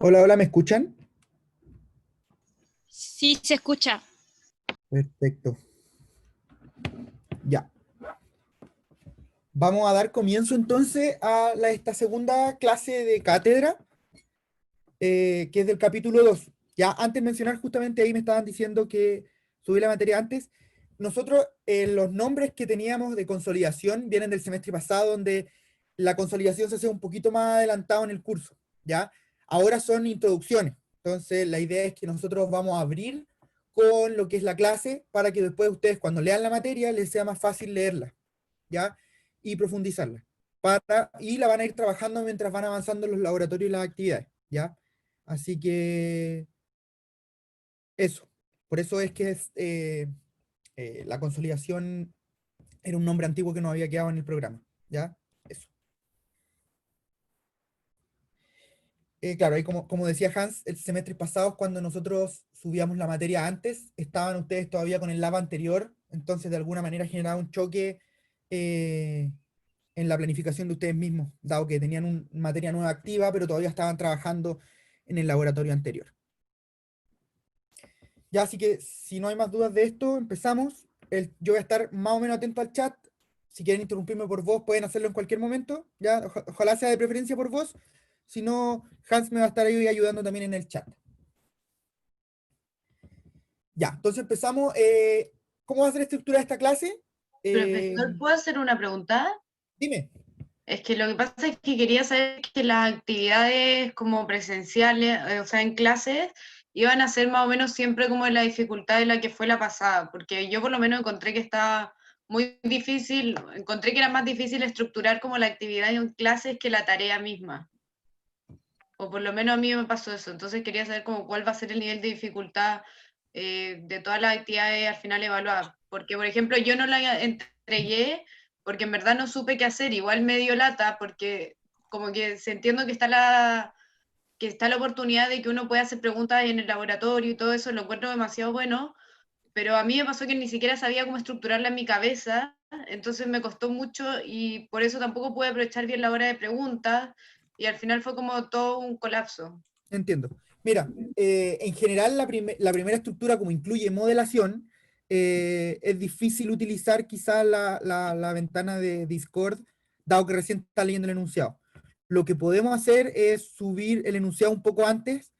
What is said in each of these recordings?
Hola, hola, ¿me escuchan? Sí, se escucha. Perfecto. Ya. Vamos a dar comienzo entonces a esta segunda clase de cátedra, que es del capítulo 2. Ya antes de mencionar, justamente ahí me estaban diciendo que subí la materia antes. Nosotros, los nombres que teníamos de consolidación vienen del semestre pasado, donde la consolidación se hace un poquito más adelantado en el curso, ¿ya? Ahora son introducciones. Entonces, la idea es que nosotros vamos a abrir con lo que es la clase para que después ustedes, cuando lean la materia, les sea más fácil leerla, ¿ya? Y profundizarla. Y la van a ir trabajando mientras van avanzando en los laboratorios y las actividades, ¿ya? Así que eso. Por eso es que la consolidación era un nombre antiguo que nos había quedado en el programa, ¿ya? Eso. Claro, ahí como decía Hans, el semestre pasado, cuando nosotros subíamos la materia antes, estaban ustedes todavía con el lab anterior, entonces de alguna manera generaba un choque eh, en la planificación de ustedes mismos, dado que tenían una materia nueva activa, pero todavía estaban trabajando en el laboratorio anterior. Ya, así que si no hay más dudas de esto, empezamos. Yo voy a estar más o menos atento al chat. Si quieren interrumpirme por voz, pueden hacerlo en cualquier momento. Ya, ojalá sea de preferencia por voz. Si no, Hans me va a estar ahí ayudando también en el chat. Ya, entonces empezamos. ¿Cómo va a ser la estructura de esta clase? Eh, Profesor, ¿puedo hacer una pregunta? dime. Es que lo que pasa es que quería saber que las actividades como presenciales, o sea, en clases, iban a ser más o menos siempre como de la dificultad de la que fue la pasada, porque yo por lo menos encontré que estaba muy difícil, encontré que era más difícil estructurar como la actividad en clases que la tarea misma, o por lo menos a mí me pasó eso, entonces quería saber como cuál va a ser el nivel de dificultad de todas las actividades al final evaluadas, porque por ejemplo yo no la entregué porque en verdad no supe qué hacer, igual me dio lata porque como que se entiendo que está la oportunidad de que uno pueda hacer preguntas en el laboratorio y todo eso, lo encuentro demasiado bueno, pero a mí me pasó que ni siquiera sabía cómo estructurarla en mi cabeza, entonces me costó mucho y por eso tampoco pude aprovechar bien la hora de preguntas y al final fue como todo un colapso. Entiendo. Mira, en general la primera estructura, como incluye modelación, es difícil utilizar quizá la ventana de Discord, dado que recién está leyendo el enunciado. Lo que podemos hacer es subir el enunciado un poco antes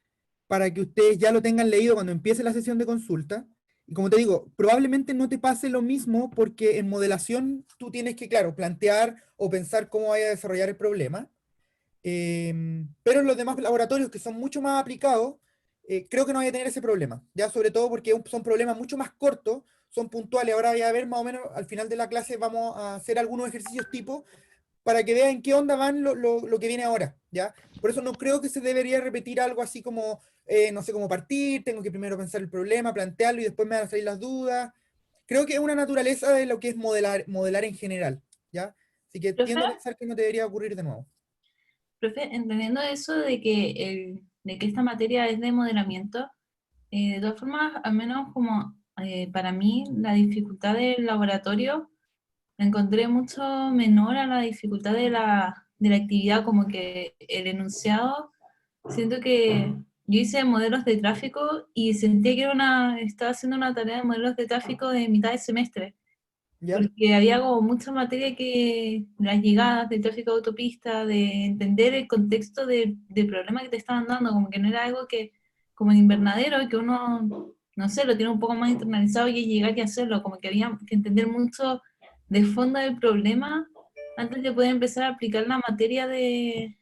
para que ustedes ya lo tengan leído cuando empiece la sesión de consulta. Y como te digo, probablemente no te pase lo mismo porque en modelación tú tienes que, claro, plantear o pensar cómo vaya a desarrollar el problema. Pero en los demás laboratorios que son mucho más aplicados, creo que no voy a tener ese problema, ya sobre todo porque son problemas mucho más cortos, son puntuales. Ahora voy a ver más o menos al final de la clase, vamos a hacer algunos ejercicios tipo para que vean qué onda van lo que viene ahora, ¿ya? Por eso no creo que se debería repetir algo así como, no sé cómo partir, tengo que primero pensar el problema, plantearlo y después me van a salir las dudas. Creo que es una naturaleza de lo que es modelar en general, ¿ya? Así que Profe, tiendo a pensar que no debería ocurrir de nuevo. profe, entendiendo eso de que, de que esta materia es de modelamiento, de todas formas, al menos como para mí, la dificultad del laboratorio la encontré mucho menor a la dificultad de la actividad, como que el enunciado, siento que yo hice modelos de tráfico y sentía que estaba haciendo una tarea de modelos de tráfico de mitad de semestre. ¿Ya? Porque había como mucha materia que las llegadas del tráfico de autopista, de entender el contexto del problema que te estaban dando, como que no era algo que, como en invernadero, que uno, no sé, lo tiene un poco más internalizado y es llegar y hacerlo, como que había que entender mucho de fondo del problema antes de poder empezar a aplicar la materia del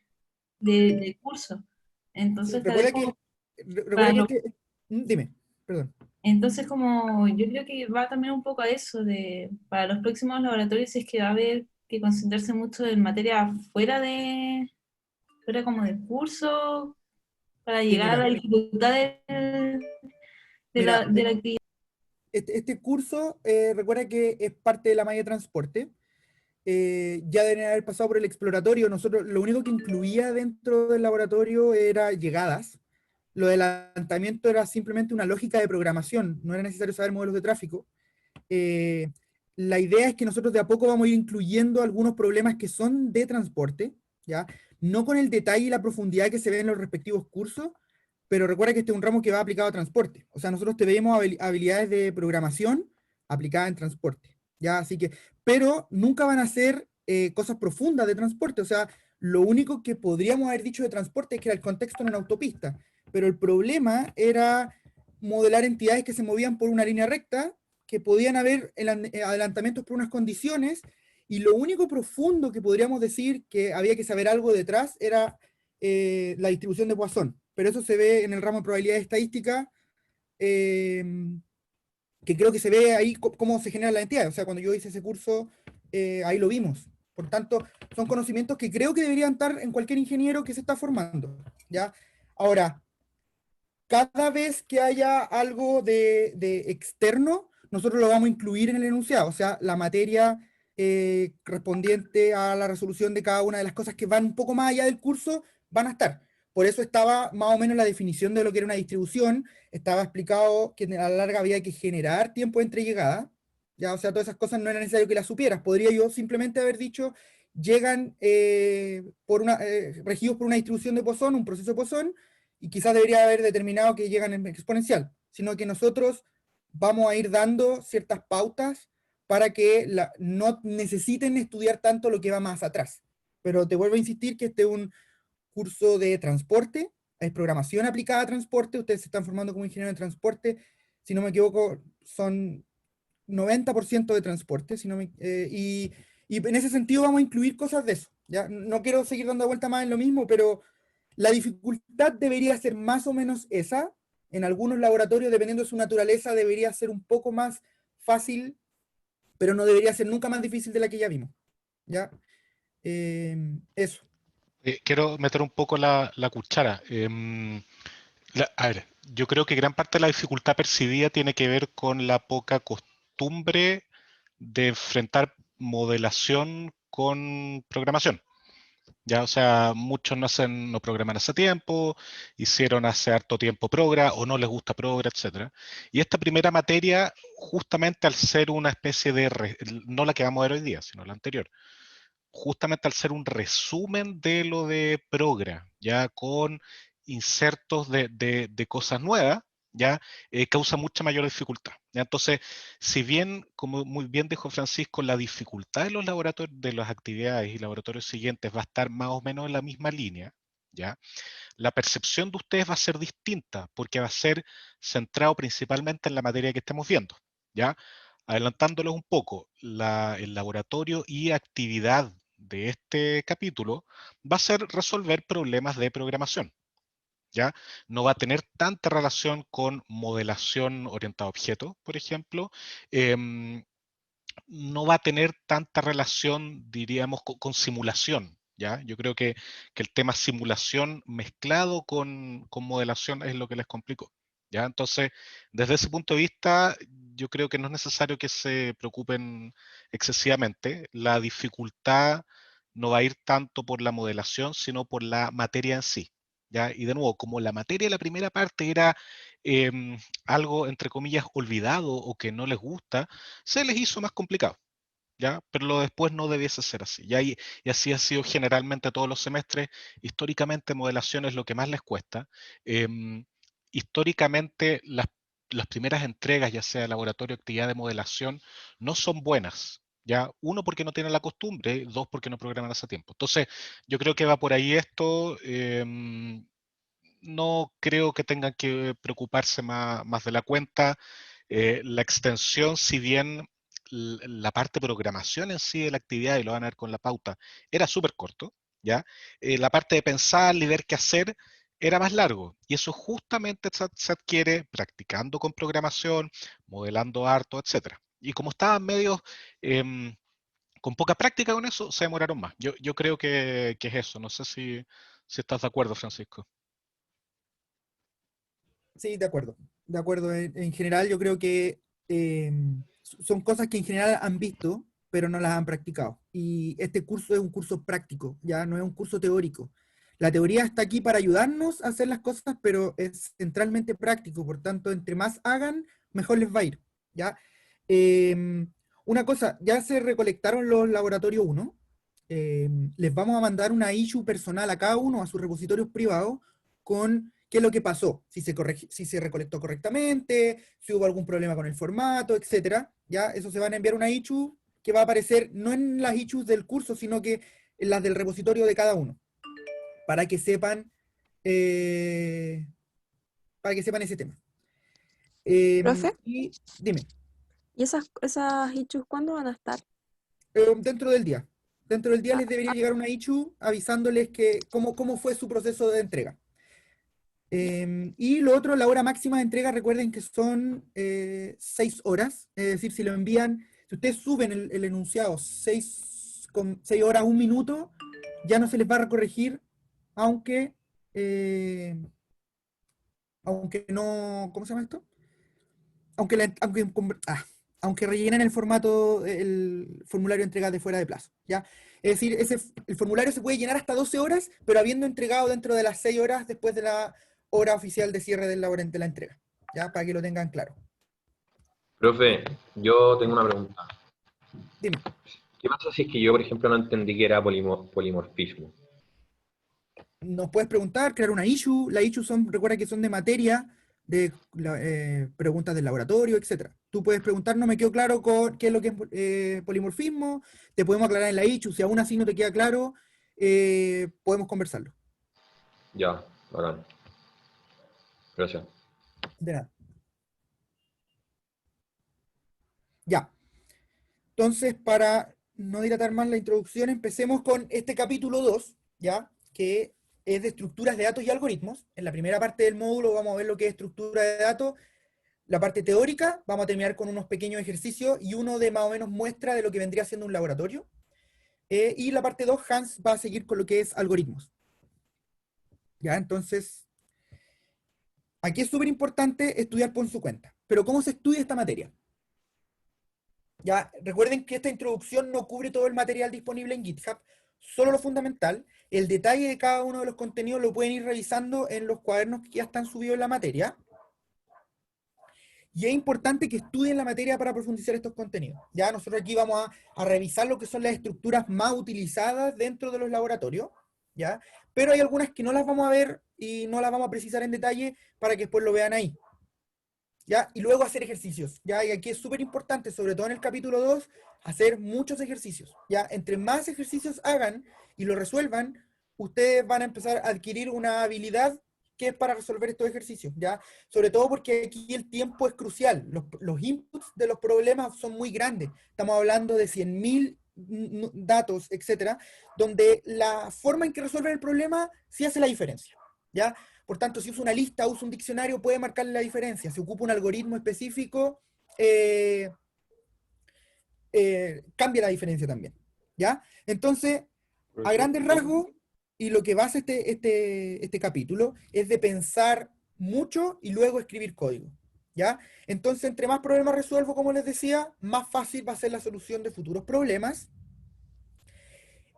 curso. Sí, Entonces, tal vez recuerda como que, para recuerda que dime, perdón. entonces, como yo creo que va también un poco a eso, de para los próximos laboratorios si es que va a haber que concentrarse mucho en materia fuera como del curso, para Sí, llegar a mira, la dificultad mira, de la actividad. este curso, recuerda que es parte de la malla de transporte. Ya deben haber pasado por el exploratorio. Nosotros, lo único que incluía dentro del laboratorio era llegadas. Lo del adelantamiento era simplemente una lógica de programación, no era necesario saber modelos de tráfico. Eh, la idea es que nosotros de a poco vamos a ir incluyendo algunos problemas que son de transporte, ¿ya? no con el detalle y la profundidad que se ve en los respectivos cursos, pero recuerda que este es un ramo que va aplicado a transporte. O sea, nosotros te vemos habilidades de programación aplicadas en transporte, ¿ya? Así que, pero nunca van a ser cosas profundas de transporte. O sea, lo único que podríamos haber dicho de transporte es que era el contexto en una autopista, pero el problema era modelar entidades que se movían por una línea recta, que podían haber adelantamientos por unas condiciones, y lo único profundo que podríamos decir que había que saber algo detrás era la distribución de Poisson. Pero eso se ve en el ramo de probabilidad estadística, eh, que creo que se ve ahí cómo se generan las entidades. O sea, cuando yo hice ese curso, ahí lo vimos. Por tanto, son conocimientos que creo que deberían estar en cualquier ingeniero que se está formando, ¿ya? Ahora, cada vez que haya algo de externo, nosotros lo vamos a incluir en el enunciado. O sea, la materia correspondiente a la resolución de cada una de las cosas que van un poco más allá del curso, van a estar. Por eso estaba más o menos la definición de lo que era una distribución, estaba explicado que a la larga había que generar tiempo entre llegada, ya, o sea, todas esas cosas no era necesario que las supieras, podría yo simplemente haber dicho, llegan regidos por una distribución de Poisson, un proceso de Poisson, y quizás debería haber determinado que llegan en exponencial, sino que nosotros vamos a ir dando ciertas pautas para que no necesiten estudiar tanto lo que va más atrás. Pero te vuelvo a insistir que este es un curso de transporte, es programación aplicada a transporte, ustedes se están formando como ingeniero de transporte, si no me equivoco, son 90% de transporte, y en ese sentido vamos a incluir cosas de eso. ¿Ya? No quiero seguir dando vuelta más en lo mismo, pero la dificultad debería ser más o menos esa. En algunos laboratorios, dependiendo de su naturaleza, debería ser un poco más fácil, pero no debería ser nunca más difícil de la que ya vimos. ¿Ya? Eso. Quiero meter un poco la cuchara. A ver, yo creo que gran parte de la dificultad percibida tiene que ver con la poca costumbre de enfrentar modelación con programación. Ya, o sea, muchos no programan hace tiempo, hicieron hace harto tiempo Progra o no les gusta Progra, etcétera. Y esta primera materia, justamente al ser una especie de, no la que vamos a ver hoy día, sino la anterior, justamente al ser un resumen de lo de Progra, ya con insertos de cosas nuevas, ya causa mucha mayor dificultad. ¿Ya? Entonces, si bien, como muy bien dijo Francisco, la dificultad de los laboratorios, de las actividades y laboratorios siguientes va a estar más o menos en la misma línea, ¿ya? La percepción de ustedes va a ser distinta, porque va a ser centrado principalmente en la materia que estamos viendo, ¿ya? Adelantándolos un poco, el laboratorio y actividad de este capítulo va a ser resolver problemas de programación, ¿ya? No va a tener tanta relación con modelación orientada a objetos, por ejemplo. No va a tener tanta relación, diríamos, con simulación, ¿ya? Yo creo que el tema simulación mezclado con modelación es lo que les complicó, ¿ya? Entonces, desde ese punto de vista, yo creo que no es necesario que se preocupen excesivamente. La dificultad no va a ir tanto por la modelación, sino por la materia en sí, ¿ya? Y de nuevo, como la materia de la primera parte era algo, entre comillas, olvidado o que no les gusta, se les hizo más complicado, ¿ya? Pero lo después no debiese ser así. Y así ha sido generalmente todos los semestres. Históricamente, modelación es lo que más les cuesta. Históricamente, las primeras entregas, ya sea laboratorio o actividad de modelación, no son buenas. ¿Ya? Uno, porque no tienen la costumbre, dos, porque no programan hace tiempo. Entonces, yo creo que va por ahí esto. No creo que tengan que preocuparse más de la cuenta. La extensión, si bien la parte de programación en sí de la actividad, y lo van a ver con la pauta, era súper corto, ¿ya? La parte de pensar y ver qué hacer era más largo. Y eso justamente se adquiere practicando con programación, modelando harto, etcétera. Y como estaban medios con poca práctica con eso, se demoraron más. Yo creo que es eso. No sé si estás de acuerdo, Francisco. Sí, de acuerdo. De acuerdo. En general, yo creo que son cosas que en general han visto, pero no las han practicado. Y este curso es un curso práctico, ya no es un curso teórico. La teoría está aquí para ayudarnos a hacer las cosas, pero es centralmente práctico. Por tanto, entre más hagan, mejor les va a ir, ¿ya? Una cosa, ya se recolectaron los laboratorios 1. les vamos a mandar una issue personal a cada uno, a sus repositorios privados, con qué es lo que pasó, si se recolectó correctamente, si hubo algún problema con el formato, etc. ¿Ya? Eso se van a enviar una issue que va a aparecer no en las issues del curso, sino que en las del repositorio de cada uno, para que sepan, ese tema. ¿Profe? Y dime. ¿Y esas issues cuándo van a estar? Dentro del día. Dentro del día les debería llegar una issue avisándoles cómo fue su proceso de entrega. Y lo otro, la hora máxima de entrega, recuerden que son 6 horas. Es decir, si lo envían, si ustedes suben el enunciado 6 horas, 1 minuto, ya no se les va a corregir, aunque no, ¿cómo se llama esto? Aunque rellenen el formulario de entrega de fuera de plazo, ¿ya? Es decir, el formulario se puede llenar hasta 12 horas, pero habiendo entregado dentro de las 6 horas después de la hora oficial de cierre de la entrega, ¿ya? Para que lo tengan claro. Profe, yo tengo una pregunta. Dime. ¿Qué pasa si es que yo, por ejemplo, no entendí que era polimorfismo? Nos puedes preguntar, crear una issue. Las issues recuerda que son de materia, de preguntas del laboratorio, etc. Tú puedes preguntar, no me quedó claro qué es lo que es polimorfismo, te podemos aclarar en la issue. Si aún así no te queda claro, podemos conversarlo. Ya, bacán. Gracias. De nada. Ya. Entonces, para no dilatar más la introducción, empecemos con este capítulo 2, ¿ya? Que es de estructuras de datos y algoritmos. En la primera parte del módulo vamos a ver lo que es estructura de datos. La parte teórica, vamos a terminar con unos pequeños ejercicios y uno de más o menos muestra de lo que vendría siendo un laboratorio. Y la parte 2, Hans va a seguir con lo que es algoritmos. ¿Ya? Entonces, aquí es súper importante estudiar por su cuenta. Pero ¿cómo se estudia esta materia? Ya, recuerden que esta introducción no cubre todo el material disponible en GitHub, solo lo fundamental. El detalle de cada uno de los contenidos lo pueden ir revisando en los cuadernos que ya están subidos en la materia. Y es importante que estudien la materia para profundizar estos contenidos. Ya nosotros aquí vamos a revisar lo que son las estructuras más utilizadas dentro de los laboratorios, ¿ya? Pero hay algunas que no las vamos a ver y no las vamos a precisar en detalle para que después lo vean ahí. ¿Ya? Y luego hacer ejercicios, ¿ya? Y aquí es súper importante, sobre todo en el capítulo 2, hacer muchos ejercicios, ¿ya? Entre más ejercicios hagan y lo resuelvan, ustedes van a empezar a adquirir una habilidad que es para resolver estos ejercicios, ¿ya? Sobre todo porque aquí el tiempo es crucial, los inputs de los problemas son muy grandes, estamos hablando de 100.000 datos, etcétera, donde la forma en que resuelven el problema sí hace la diferencia, ¿ya? Por tanto, si usa una lista, usa un diccionario, puede marcarle la diferencia. Si ocupa un algoritmo específico, cambia la diferencia también, ¿ya? Entonces, a grandes rasgos, y lo que basa este capítulo, es de pensar mucho y luego escribir código, ¿ya? Entonces, entre más problemas resuelvo, como les decía, más fácil va a ser la solución de futuros problemas.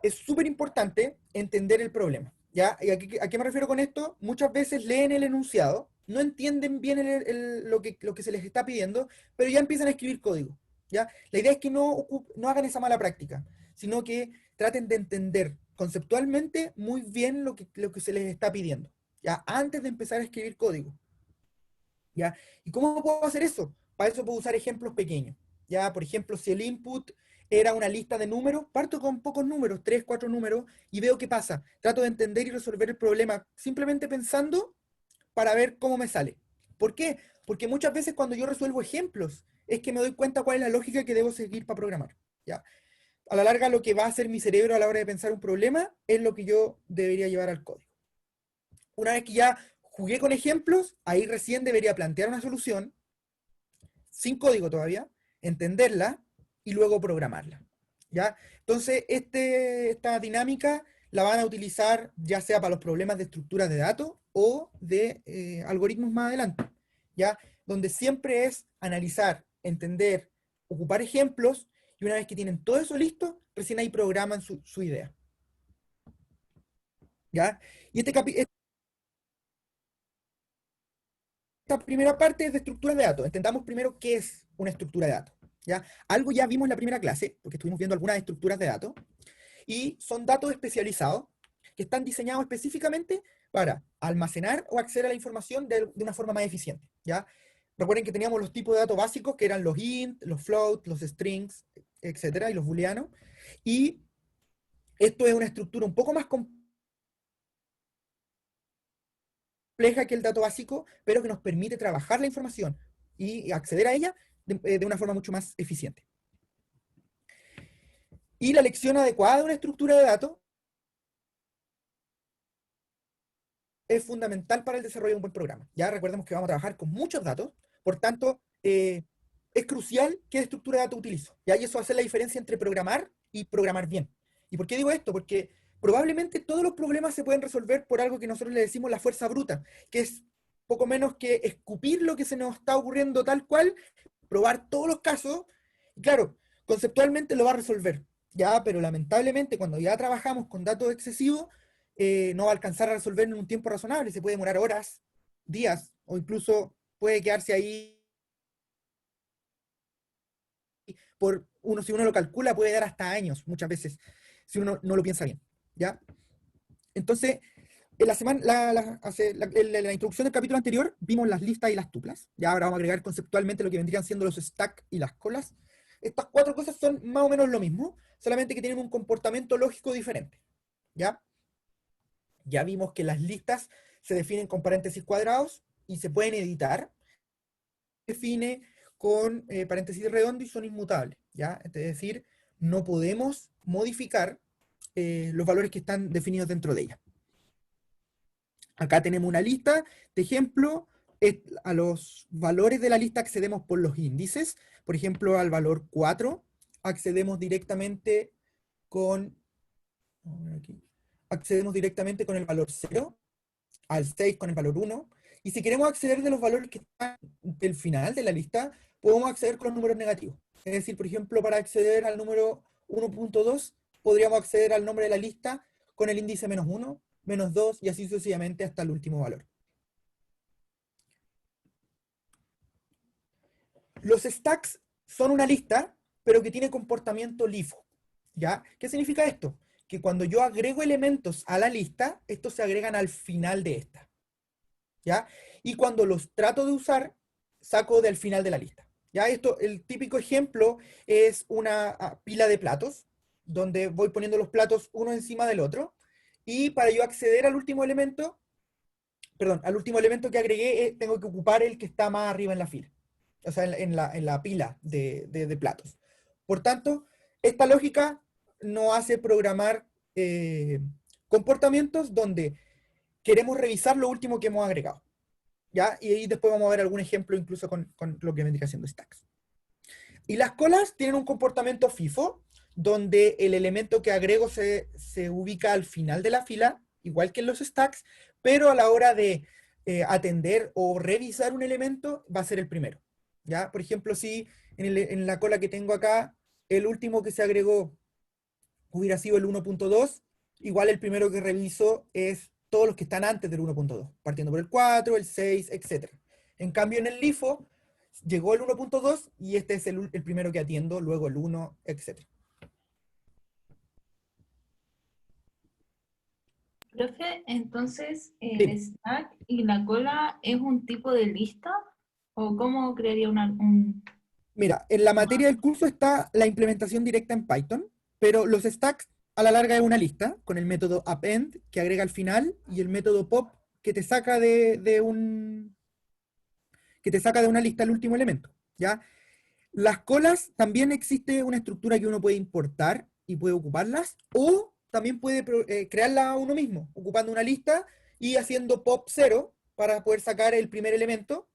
Es súper importante entender el problema, ¿ya? ¿Y a qué me refiero con esto? Muchas veces leen el enunciado, no entienden bien lo que se les está pidiendo, pero ya empiezan a escribir código, ¿ya? La idea es que no hagan esa mala práctica, sino que traten de entender conceptualmente muy bien lo que se les está pidiendo, ¿ya? Antes de empezar a escribir código, ¿ya? ¿Y cómo puedo hacer eso? Para eso puedo usar ejemplos pequeños, ¿ya? Por ejemplo, si el input era una lista de números, parto con pocos números, 3, 4 números, y veo qué pasa. Trato de entender y resolver el problema simplemente pensando para ver cómo me sale. ¿Por qué? Porque muchas veces cuando yo resuelvo ejemplos, es que me doy cuenta cuál es la lógica que debo seguir para programar, ¿ya? A la larga, lo que va a hacer mi cerebro a la hora de pensar un problema es lo que yo debería llevar al código. Una vez que ya jugué con ejemplos, ahí recién debería plantear una solución, sin código todavía, entenderla, y luego programarla, ¿ya? Entonces, esta dinámica la van a utilizar ya sea para los problemas de estructuras de datos o de algoritmos más adelante, ¿ya? Donde siempre es analizar, entender, ocupar ejemplos, y una vez que tienen todo eso listo, recién ahí programan su idea, ¿ya? Y esta primera parte es de estructuras de datos. Entendamos primero qué es una estructura de datos, ¿ya? Algo ya vimos en la primera clase, porque estuvimos viendo algunas estructuras de datos, y son datos especializados que están diseñados específicamente para almacenar o acceder a la información de una forma más eficiente, ¿ya? Recuerden que teníamos los tipos de datos básicos, que eran los int, los float, los strings, etcétera, y los booleanos, y esto es una estructura un poco más compleja que el dato básico, pero que nos permite trabajar la información y acceder a ella de una forma mucho más eficiente. Y la elección adecuada de una estructura de datos es fundamental para el desarrollo de un buen programa. Ya recordemos que vamos a trabajar con muchos datos, por tanto, es crucial qué estructura de datos utilizo. ¿Ya? Y eso va a hacer la diferencia entre programar y programar bien. ¿Y por qué digo esto? Porque probablemente todos los problemas se pueden resolver por algo que nosotros le decimos la fuerza bruta, que es poco menos que escupir lo que se nos está ocurriendo tal cual, probar todos los casos, y claro, conceptualmente lo va a resolver, ya, pero lamentablemente cuando ya trabajamos con datos excesivos, no va a alcanzar a resolver en un tiempo razonable, se puede demorar horas, días, o incluso puede quedarse ahí por uno, si uno lo calcula, puede dar hasta años, muchas veces, si uno no lo piensa bien, ¿ya? Entonces, en la introducción del capítulo anterior, vimos las listas y las tuplas, ya ahora vamos a agregar conceptualmente lo que vendrían siendo los stacks y las colas. Estas cuatro cosas son más o menos lo mismo, solamente que tienen un comportamiento lógico diferente, ¿ya? Ya vimos que las listas se definen con paréntesis cuadrados y se pueden editar. Se define con paréntesis redondos y son inmutables, ¿ya? Es decir, no podemos modificar los valores que están definidos dentro de ella. Acá tenemos una lista de ejemplo. A los valores de la lista accedemos por los índices. Por ejemplo, al valor 4 accedemos directamente con... accedemos directamente con el valor 0, al 6 con el valor 1, y si queremos acceder de los valores que están del final de la lista, podemos acceder con los números negativos. Es decir, por ejemplo, para acceder al número 1.2, podríamos acceder al nombre de la lista con el índice -1, -2, y así sucesivamente hasta el último valor. Los stacks son una lista, pero que tiene comportamiento LIFO, ¿ya? ¿Qué significa esto? Que cuando yo agrego elementos a la lista, estos se agregan al final de esta, ¿ya? Y cuando los trato de usar, saco del final de la lista, ¿ya? Esto, el típico ejemplo es una pila de platos, donde voy poniendo los platos uno encima del otro, y para yo acceder al último elemento, al último elemento que agregué, tengo que ocupar el que está más arriba en la fila, o sea, en la pila de platos. Por tanto, esta lógica nos hace programar comportamientos donde queremos revisar lo último que hemos agregado, ¿ya? Y ahí después vamos a ver algún ejemplo incluso con lo que vendría siendo stacks. Y las colas tienen un comportamiento FIFO, donde el elemento que agrego se ubica al final de la fila, igual que en los stacks, pero a la hora de atender o revisar un elemento, va a ser el primero, ¿ya? Por ejemplo, si en la cola que tengo acá, el último que se agregó hubiera sido el 1.2, igual el primero que reviso es todos los que están antes del 1.2, partiendo por el 4, el 6, etc. En cambio, en el LIFO, llegó el 1.2 y este es el primero que atiendo, luego el 1, etc. Profe, entonces, Sí. ¿el stack y la cola es un tipo de lista? ¿O cómo crearía un...? Mira, en la materia del curso está la implementación directa en Python, pero los stacks a la larga es una lista, con el método append, que agrega al final, y el método pop, que te saca de una lista el último elemento, ¿ya? Las colas, también existe una estructura que uno puede importar y puede ocuparlas, o también puede crearla uno mismo, ocupando una lista y haciendo pop 0 para poder sacar el primer elemento,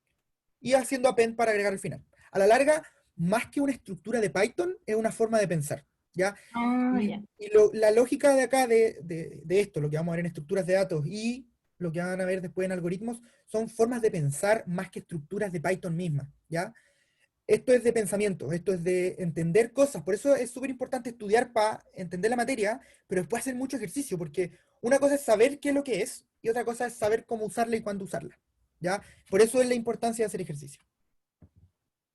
y haciendo append para agregar al final. A la larga, más que una estructura de Python, es una forma de pensar, ¿ya? Ya. Y la lógica de acá, de esto, lo que vamos a ver en estructuras de datos y lo que van a ver después en algoritmos, son formas de pensar más que estructuras de Python mismas, ¿ya? Esto es de pensamiento, esto es de entender cosas, por eso es súper importante estudiar para entender la materia, pero después hacer mucho ejercicio, porque una cosa es saber qué es lo que es, y otra cosa es saber cómo usarla y cuándo usarla, ¿ya? Por eso es la importancia de hacer ejercicio.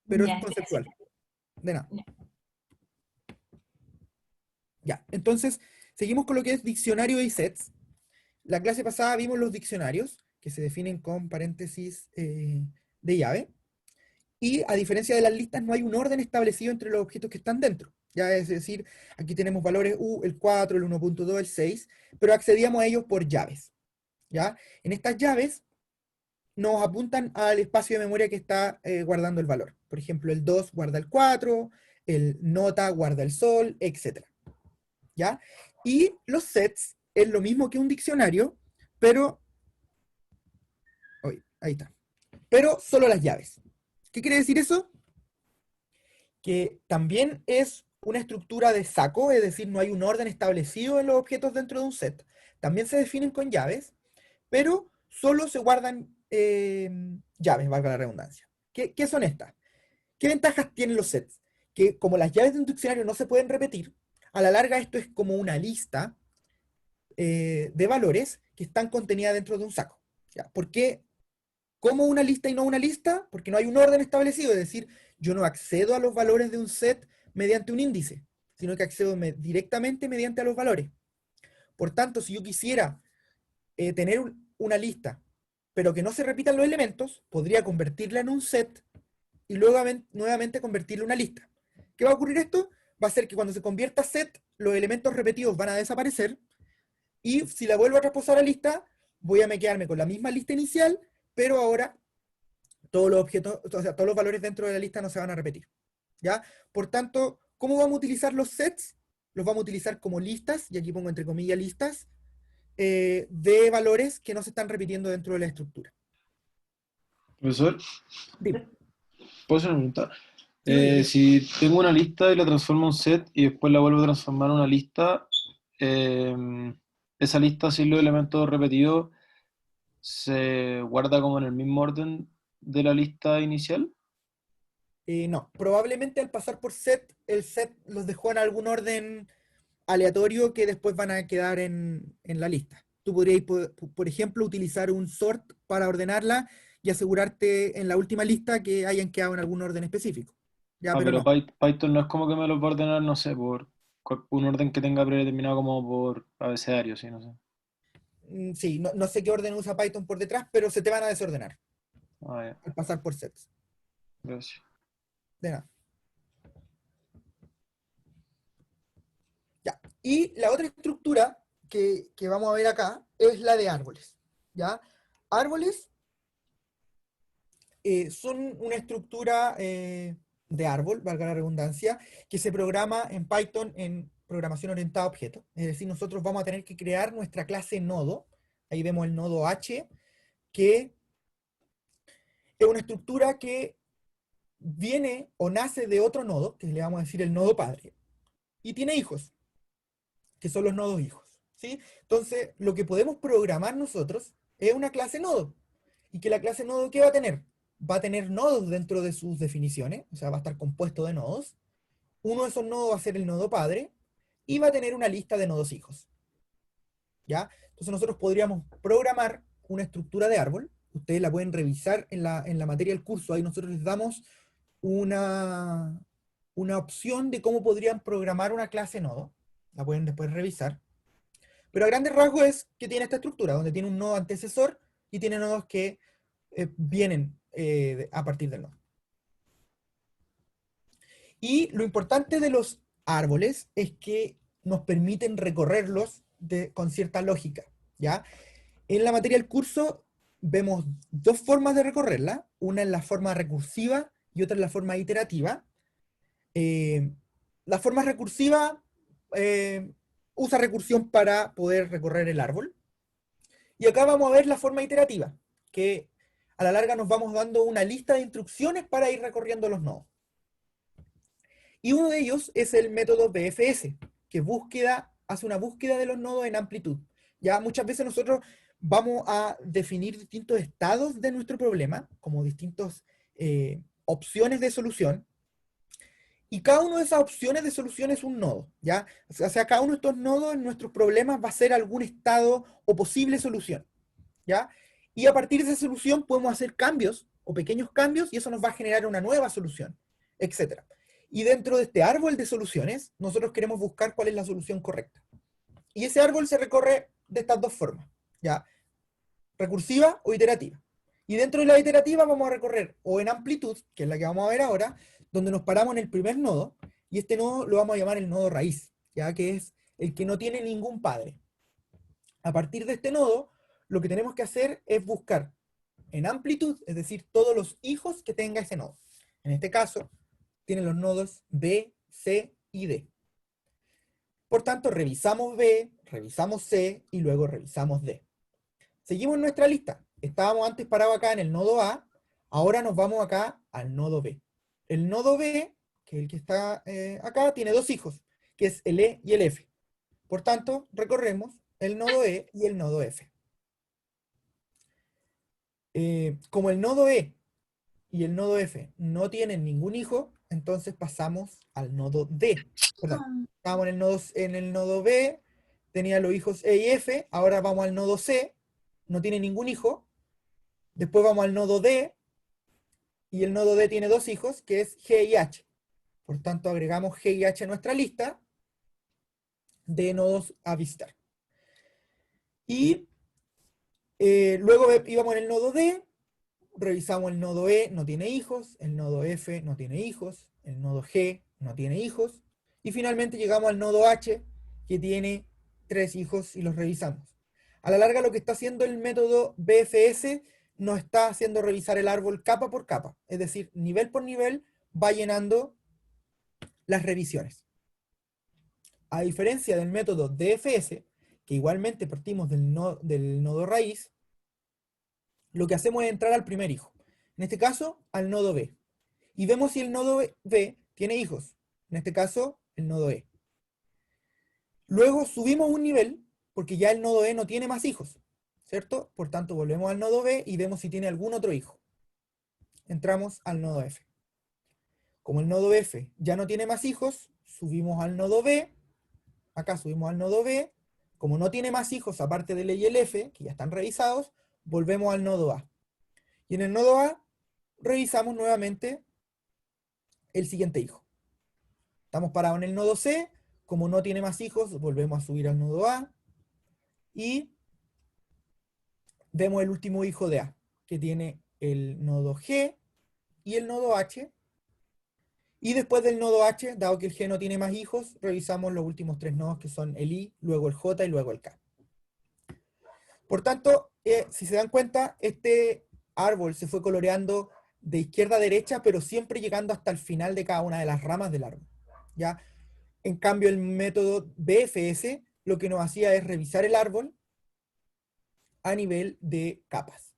Pero Ya, es conceptual. De nada. Ya. Ya, entonces, seguimos con lo que es diccionario y sets. La clase pasada vimos los diccionarios, que se definen con paréntesis de llave. Y a diferencia de las listas, no hay un orden establecido entre los objetos que están dentro. Ya es decir, aquí tenemos valores el 4, el 1.2, el 6, pero accedíamos a ellos por llaves. ¿Ya? En estas llaves nos apuntan al espacio de memoria que está guardando el valor. Por ejemplo, el 2 guarda el 4, el nota guarda el sol, etc. ¿Ya? Y los sets es lo mismo que un diccionario, pero... ahí está. Pero solo las llaves. ¿Qué quiere decir eso? Que también es una estructura de saco, es decir, no hay un orden establecido en los objetos dentro de un set. También se definen con llaves, pero solo se guardan llaves, valga la redundancia. ¿Qué son estas? ¿Qué ventajas tienen los sets? Que como las llaves de un diccionario no se pueden repetir, a la larga esto es como una lista de valores que están contenidas dentro de un saco. ¿Ya? ¿Por qué? ¿Cómo una lista y no una lista? Porque no hay un orden establecido, es decir, yo no accedo a los valores de un set mediante un índice, sino que accedo directamente mediante a los valores. Por tanto, si yo quisiera tener una lista, pero que no se repitan los elementos, podría convertirla en un set y luego nuevamente convertirla en una lista. ¿Qué va a ocurrir esto? Va a ser que cuando se convierta a set, los elementos repetidos van a desaparecer, y si la vuelvo a trasposar a lista, voy a quedarme con la misma lista inicial, pero ahora todos los objetos, o sea, todos los valores dentro de la lista no se van a repetir. ¿Ya? Por tanto, ¿cómo vamos a utilizar los sets? Los vamos a utilizar como listas, y aquí pongo entre comillas listas, de valores que no se están repitiendo dentro de la estructura. Profesor, Dime. ¿puedo hacer una pregunta? Sí. Si tengo una lista y la transformo en un set y después la vuelvo a transformar en una lista, esa lista sin los elementos repetidos se guarda como en el mismo orden de la lista inicial. No, probablemente al pasar por set, el set los dejó en algún orden aleatorio que después van a quedar en la lista. Tú podrías, por ejemplo, utilizar un sort para ordenarla y asegurarte en la última lista que hayan quedado en algún orden específico. Ya, pero no. Python no es como que me los va a ordenar, no sé, por un orden que tenga predeterminado como por abecedario, sí, no sé. Sí, no sé qué orden usa Python por detrás, pero se te van a desordenar Ya, al pasar por sets. gracias. De nada. Ya. Y la otra estructura que vamos a ver acá es la de árboles. ¿Ya? Árboles son una estructura de árbol, valga la redundancia, que se programa en Python en programación orientada a objetos. Es decir, nosotros vamos a tener que crear nuestra clase nodo. Ahí vemos el nodo H, que es una estructura que viene o nace de otro nodo, que le vamos a decir el nodo padre, y tiene hijos, que son los nodos hijos. ¿Sí? Entonces, lo que podemos programar nosotros es una clase nodo. Y que la clase nodo, ¿qué va a tener? Va a tener nodos dentro de sus definiciones, o sea, va a estar compuesto de nodos. Uno de esos nodos va a ser el nodo padre, y va a tener una lista de nodos hijos. ¿Ya? Entonces nosotros podríamos programar una estructura de árbol. Ustedes la pueden revisar en la materia del curso. Ahí nosotros les damos una opción de cómo podrían programar una clase nodo. La pueden después revisar. Pero a grandes rasgos es que tiene esta estructura, donde tiene un nodo antecesor y tiene nodos que vienen a partir del nodo. Y lo importante de los árboles es que nos permiten recorrerlos con cierta lógica, ¿ya? En la materia del curso vemos dos formas de recorrerla, una en la forma recursiva y otra en la forma iterativa. La forma recursiva usa recursión para poder recorrer el árbol. Y acá vamos a ver la forma iterativa, que a la larga nos vamos dando una lista de instrucciones para ir recorriendo los nodos. Y uno de ellos es el método BFS, que hace una búsqueda de los nodos en amplitud. Ya muchas veces nosotros vamos a definir distintos estados de nuestro problema, como distintas opciones de solución, y cada una de esas opciones de solución es un nodo, ¿ya? O sea, cada uno de estos nodos en nuestros problemas va a ser algún estado o posible solución, ¿ya? Y a partir de esa solución podemos hacer cambios, o pequeños cambios, y eso nos va a generar una nueva solución, etc. Y dentro de este árbol de soluciones, nosotros queremos buscar cuál es la solución correcta. Y ese árbol se recorre de estas dos formas, ¿ya? Recursiva o iterativa. Y dentro de la iterativa vamos a recorrer o en amplitud, que es la que vamos a ver ahora, donde nos paramos en el primer nodo, y este nodo lo vamos a llamar el nodo raíz, ya que es el que no tiene ningún padre. A partir de este nodo, lo que tenemos que hacer es buscar en amplitud, es decir, todos los hijos que tenga ese nodo. En este caso, tienen los nodos B, C y D. Por tanto, revisamos B, revisamos C y luego revisamos D. Seguimos nuestra lista. Estábamos antes parados acá en el nodo A, ahora nos vamos acá al nodo B. El nodo B, que es el que está acá, tiene dos hijos, que es el E y el F. Por tanto, recorremos el nodo E y el nodo F. Como el nodo E y el nodo F no tienen ningún hijo, entonces pasamos al nodo D. Perdón, estábamos en el nodo B, tenía los hijos E y F, ahora vamos al nodo C, no tiene ningún hijo, después vamos al nodo D, y el nodo D tiene dos hijos, que es G y H. Por tanto, agregamos G y H a nuestra lista de nodos a visitar. Y luego íbamos en el nodo D, revisamos el nodo E, no tiene hijos, el nodo F no tiene hijos, el nodo G no tiene hijos, y finalmente llegamos al nodo H, que tiene 3 hijos y los revisamos. A la larga lo que está haciendo el método BFS nos está haciendo revisar el árbol capa por capa, es decir, nivel por nivel va llenando las revisiones. A diferencia del método DFS, que igualmente partimos del nodo raíz, lo que hacemos es entrar al primer hijo. En este caso, al nodo B. Y vemos si el nodo B tiene hijos. En este caso, el nodo E. Luego subimos un nivel, porque ya el nodo E no tiene más hijos, ¿cierto? Por tanto, volvemos al nodo B y vemos si tiene algún otro hijo. Entramos al nodo F. Como el nodo F ya no tiene más hijos, subimos al nodo B. Acá subimos al nodo B. Como no tiene más hijos aparte del E y el F, que ya están revisados, volvemos al nodo A. Y en el nodo A revisamos nuevamente el siguiente hijo. Estamos parados en el nodo C. Como no tiene más hijos, volvemos a subir al nodo A. Y vemos el último hijo de A, que tiene el nodo G y el nodo H. Y después del nodo H, dado que el G no tiene más hijos, revisamos los últimos 3 nodos, que son el I, luego el J y luego el K. Por tanto, si se dan cuenta, este árbol se fue coloreando de izquierda a derecha, pero siempre llegando hasta el final de cada una de las ramas del árbol, ¿ya? En cambio, el método BFS lo que nos hacía es revisar el árbol a nivel de capas.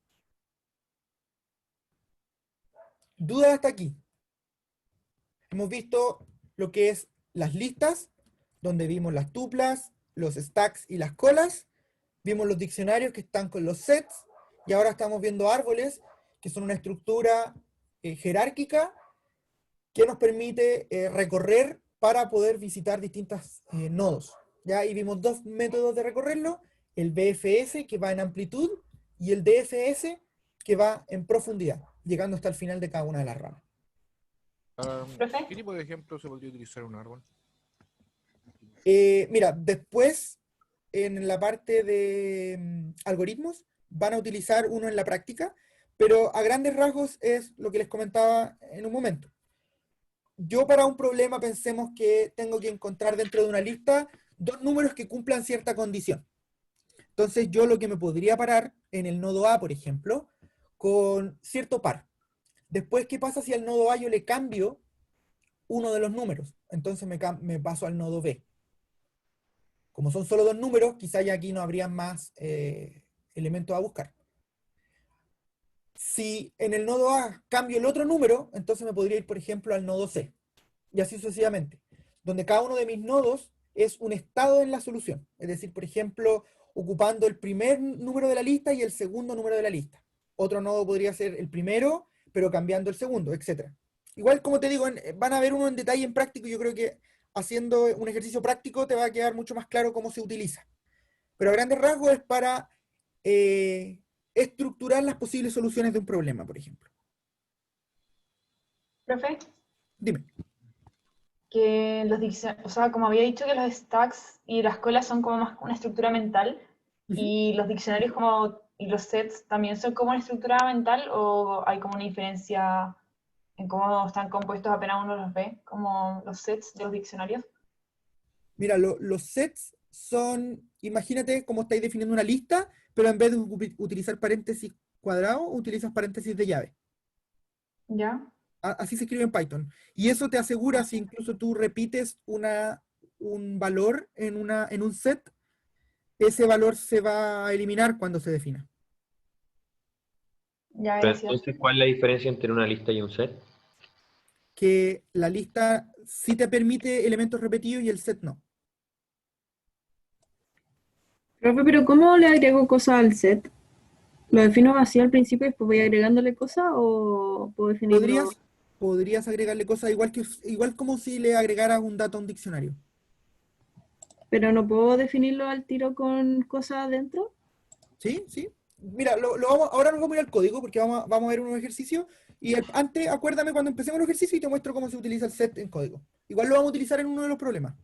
¿Dudas hasta aquí? Hemos visto lo que es las listas, donde vimos las tuplas, los stacks y las colas. Vimos los diccionarios que están con los sets. Y ahora estamos viendo árboles, que son una estructura jerárquica que nos permite recorrer para poder visitar distintos nodos. ¿Ya? Y vimos dos métodos de recorrerlo, el BFS, que va en amplitud, y el DFS, que va en profundidad, llegando hasta el final de cada una de las ramas. ¿Qué tipo de ejemplo se podría utilizar un árbol? Mira, después, en la parte de algoritmos, van a utilizar uno en la práctica, pero a grandes rasgos es lo que les comentaba en un momento. Yo para un problema pensemos que tengo que encontrar dentro de una lista 2 números que cumplan cierta condición. Entonces yo lo que me podría parar en el nodo A, por ejemplo, con cierto par. Después, ¿qué pasa si al nodo A yo le cambio uno de los números? Entonces me paso al nodo B. Como son solo 2 números, quizá ya aquí no habría más elementos a buscar. Si en el nodo A cambio el otro número, entonces me podría ir, por ejemplo, al nodo C. Y así sucesivamente. Donde cada uno de mis nodos es un estado en la solución. Es decir, por ejemplo, ocupando el primer número de la lista y el segundo número de la lista. Otro nodo podría ser el primero, pero cambiando el segundo, etc. Igual, como te digo, van a ver uno en detalle en práctico. Yo creo que haciendo un ejercicio práctico te va a quedar mucho más claro cómo se utiliza. Pero a grandes rasgos es para estructurar las posibles soluciones de un problema, por ejemplo. Profe, Dime. que o sea, como había dicho que los stacks y las colas son como más una estructura mental, y los diccionarios y los sets también son como una estructura mental, o hay como una diferencia en cómo están compuestos apenas uno los ve, como los sets de los diccionarios. Mira, los sets son, imagínate cómo estáis definiendo una lista, pero en vez de utilizar paréntesis cuadrado, utilizas paréntesis de llave. ¿Ya? Así se escribe en Python. Y eso te asegura, si incluso tú repites un valor en un set, ese valor se va a eliminar cuando se defina. Ya, Pero gracias. entonces, ¿cuál es la diferencia entre una lista y un set? Que la lista sí te permite elementos repetidos y el set no. Profe, pero ¿cómo le agrego cosas al set? ¿Lo defino vacío al principio y después voy agregándole cosas o puedo definirlo? Podrías agregarle cosas igual como si le agregaras un dato a un diccionario. Pero no puedo definirlo al tiro con cosas adentro. ¿Sí? ¿Sí? Mira, ahora nos vamos a ir al código porque vamos a ver unos ejercicios. Y antes, acuérdame cuando empecemos el ejercicio y te muestro cómo se utiliza el set en código. Igual lo vamos a utilizar en uno de los problemas.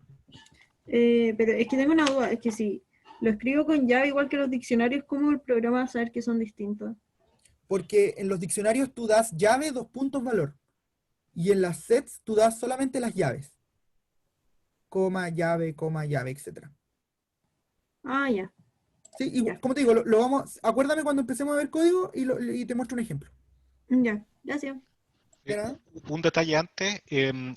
Pero es que tengo una duda, es que si lo escribo con llave igual que los diccionarios, ¿cómo el programa va a saber que son distintos? Porque en los diccionarios tú das llave, valor. Y en las sets tú das solamente las llaves. Coma, llave, etc. Ah, ya. Sí, y Ya. como te digo, acuérdame cuando empecemos a ver código y te muestro un ejemplo. Ya, gracias. ¿De nada? Un detalle antes,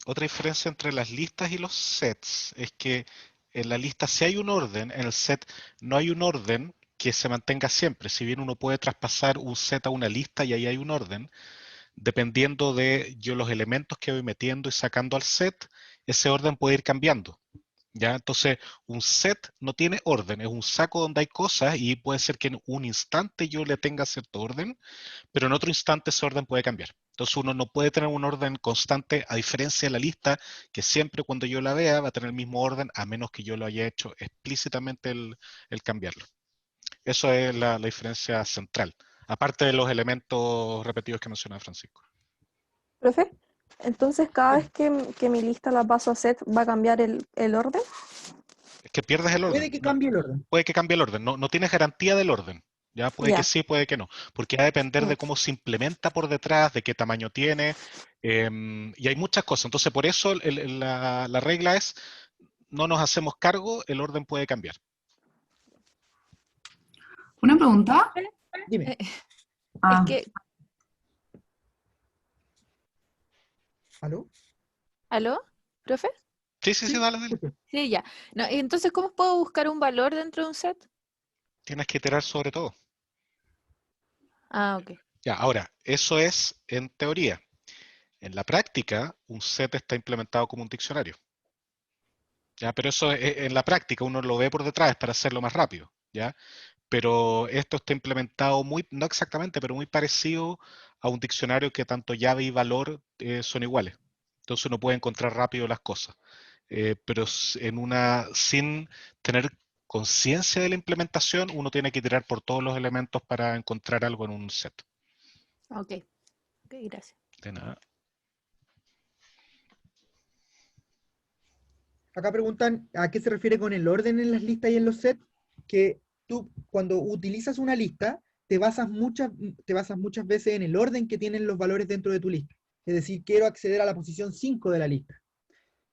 otra diferencia entre las listas y los sets es que en la lista sí hay un orden, en el set no hay un orden que se mantenga siempre. Si bien uno puede traspasar un set a una lista y ahí hay un orden, dependiendo de yo los elementos que voy metiendo y sacando al set, ese orden puede ir cambiando. ¿Ya? Entonces, un set no tiene orden, es un saco donde hay cosas y puede ser que en un instante yo le tenga cierto orden, pero en otro instante ese orden puede cambiar. Entonces uno no puede tener un orden constante, a diferencia de la lista, que siempre cuando yo la vea va a tener el mismo orden, a menos que yo lo haya hecho explícitamente el cambiarlo. Eso es la diferencia central, aparte de los elementos repetidos que mencionaba Francisco. Profe, entonces cada vez que mi lista la paso a set, ¿va a cambiar el orden? Es que pierdes el orden. Puede que cambie el orden. Puede que cambie el orden, no tienes garantía del orden. Ya puede que sí, puede que no, porque va a depender de cómo se implementa por detrás, de qué tamaño tiene, y hay muchas cosas. Entonces, por eso la regla es, no nos hacemos cargo, el orden puede cambiar. ¿Una pregunta? Dime. Ah. Es que... ¿Aló? ¿Aló? ¿Profe? Sí, dale. Sí, ya. No, entonces, ¿cómo puedo buscar un valor dentro de un set? Tienes que iterar sobre todo. Ah, ok. Ya, ahora, eso es en teoría. En la práctica, un set está implementado como un diccionario. ¿Ya? Pero eso en la práctica, uno lo ve por detrás, es para hacerlo más rápido. ¿Ya? Pero esto está implementado no exactamente, pero muy parecido a un diccionario que tanto llave y valor son iguales. Entonces uno puede encontrar rápido las cosas. Pero sin tener conciencia de la implementación, uno tiene que tirar por todos los elementos para encontrar algo en un set. Ok, gracias. De nada. Acá preguntan a qué se refiere con el orden en las listas y en los sets, que tú cuando utilizas una lista te basas muchas veces en el orden que tienen los valores dentro de tu lista. Es decir, quiero acceder a la posición 5 de la lista,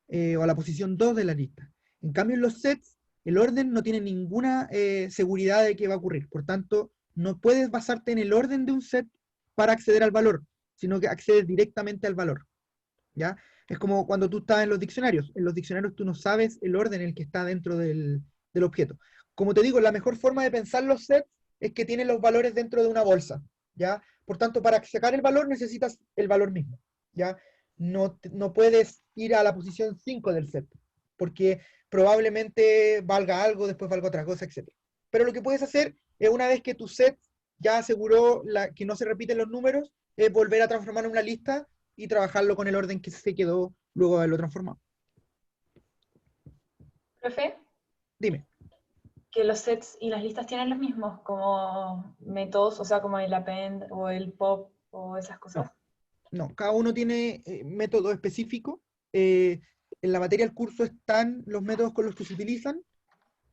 o a la posición 2 de la lista. En cambio, en los sets, el orden no tiene ninguna seguridad de que va a ocurrir. Por tanto, no puedes basarte en el orden de un set para acceder al valor, sino que accedes directamente al valor. ¿Ya? Es como cuando tú estás en los diccionarios. En los diccionarios tú no sabes el orden en el que está dentro del objeto. Como te digo, la mejor forma de pensar los sets es que tienen los valores dentro de una bolsa. ¿Ya? Por tanto, para sacar el valor necesitas el valor mismo. ¿Ya? No puedes ir a la posición 5 del set, porque probablemente valga algo, después valga otra cosa, etc. Pero lo que puedes hacer es, una vez que tu set ya aseguró que no se repiten los números, es volver a transformar en una lista y trabajarlo con el orden que se quedó luego de haberlo transformado. Profe, Dime. que los sets y las listas tienen los mismos como métodos, o sea, como el append o el pop o esas cosas. No, cada uno tiene método específico. en la materia del curso están los métodos con los que se utilizan,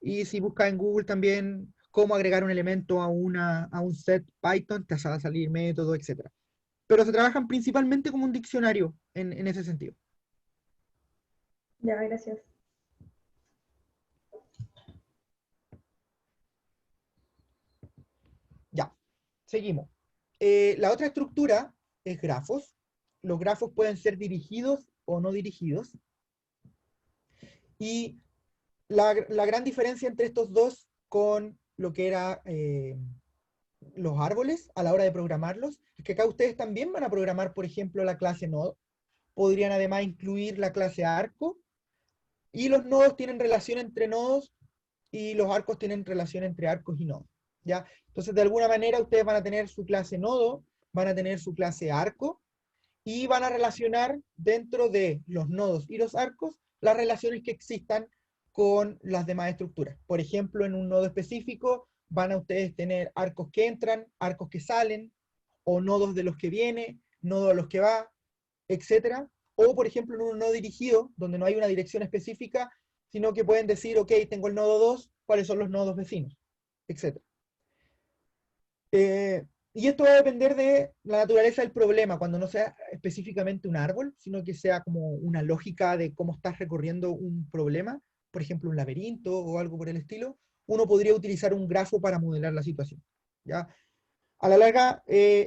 y si buscas en Google también cómo agregar un elemento a un set Python, te va a salir método, etc. Pero se trabajan principalmente como un diccionario en ese sentido. Ya, gracias. Ya, seguimos. La otra estructura es grafos. Los grafos pueden ser dirigidos o no dirigidos. Y la gran diferencia entre estos dos con lo que era los árboles a la hora de programarlos, es que acá ustedes también van a programar, por ejemplo, la clase nodo. Podrían además incluir la clase arco, y los nodos tienen relación entre nodos, y los arcos tienen relación entre arcos y nodos, ¿ya? Entonces, de alguna manera, ustedes van a tener su clase nodo, van a tener su clase arco, y van a relacionar dentro de los nodos y los arcos las relaciones que existan con las demás estructuras. Por ejemplo, en un nodo específico, van a ustedes tener arcos que entran, arcos que salen, o nodos de los que viene, nodos a los que va, etc. O, por ejemplo, en un nodo dirigido, donde no hay una dirección específica, sino que pueden decir, ok, tengo el nodo 2, ¿cuáles son los nodos vecinos? Etc. Y esto va a depender de la naturaleza del problema, cuando no sea específicamente un árbol, sino que sea como una lógica de cómo estás recorriendo un problema, por ejemplo, un laberinto o algo por el estilo. Uno podría utilizar un grafo para modelar la situación, ¿ya? A la larga,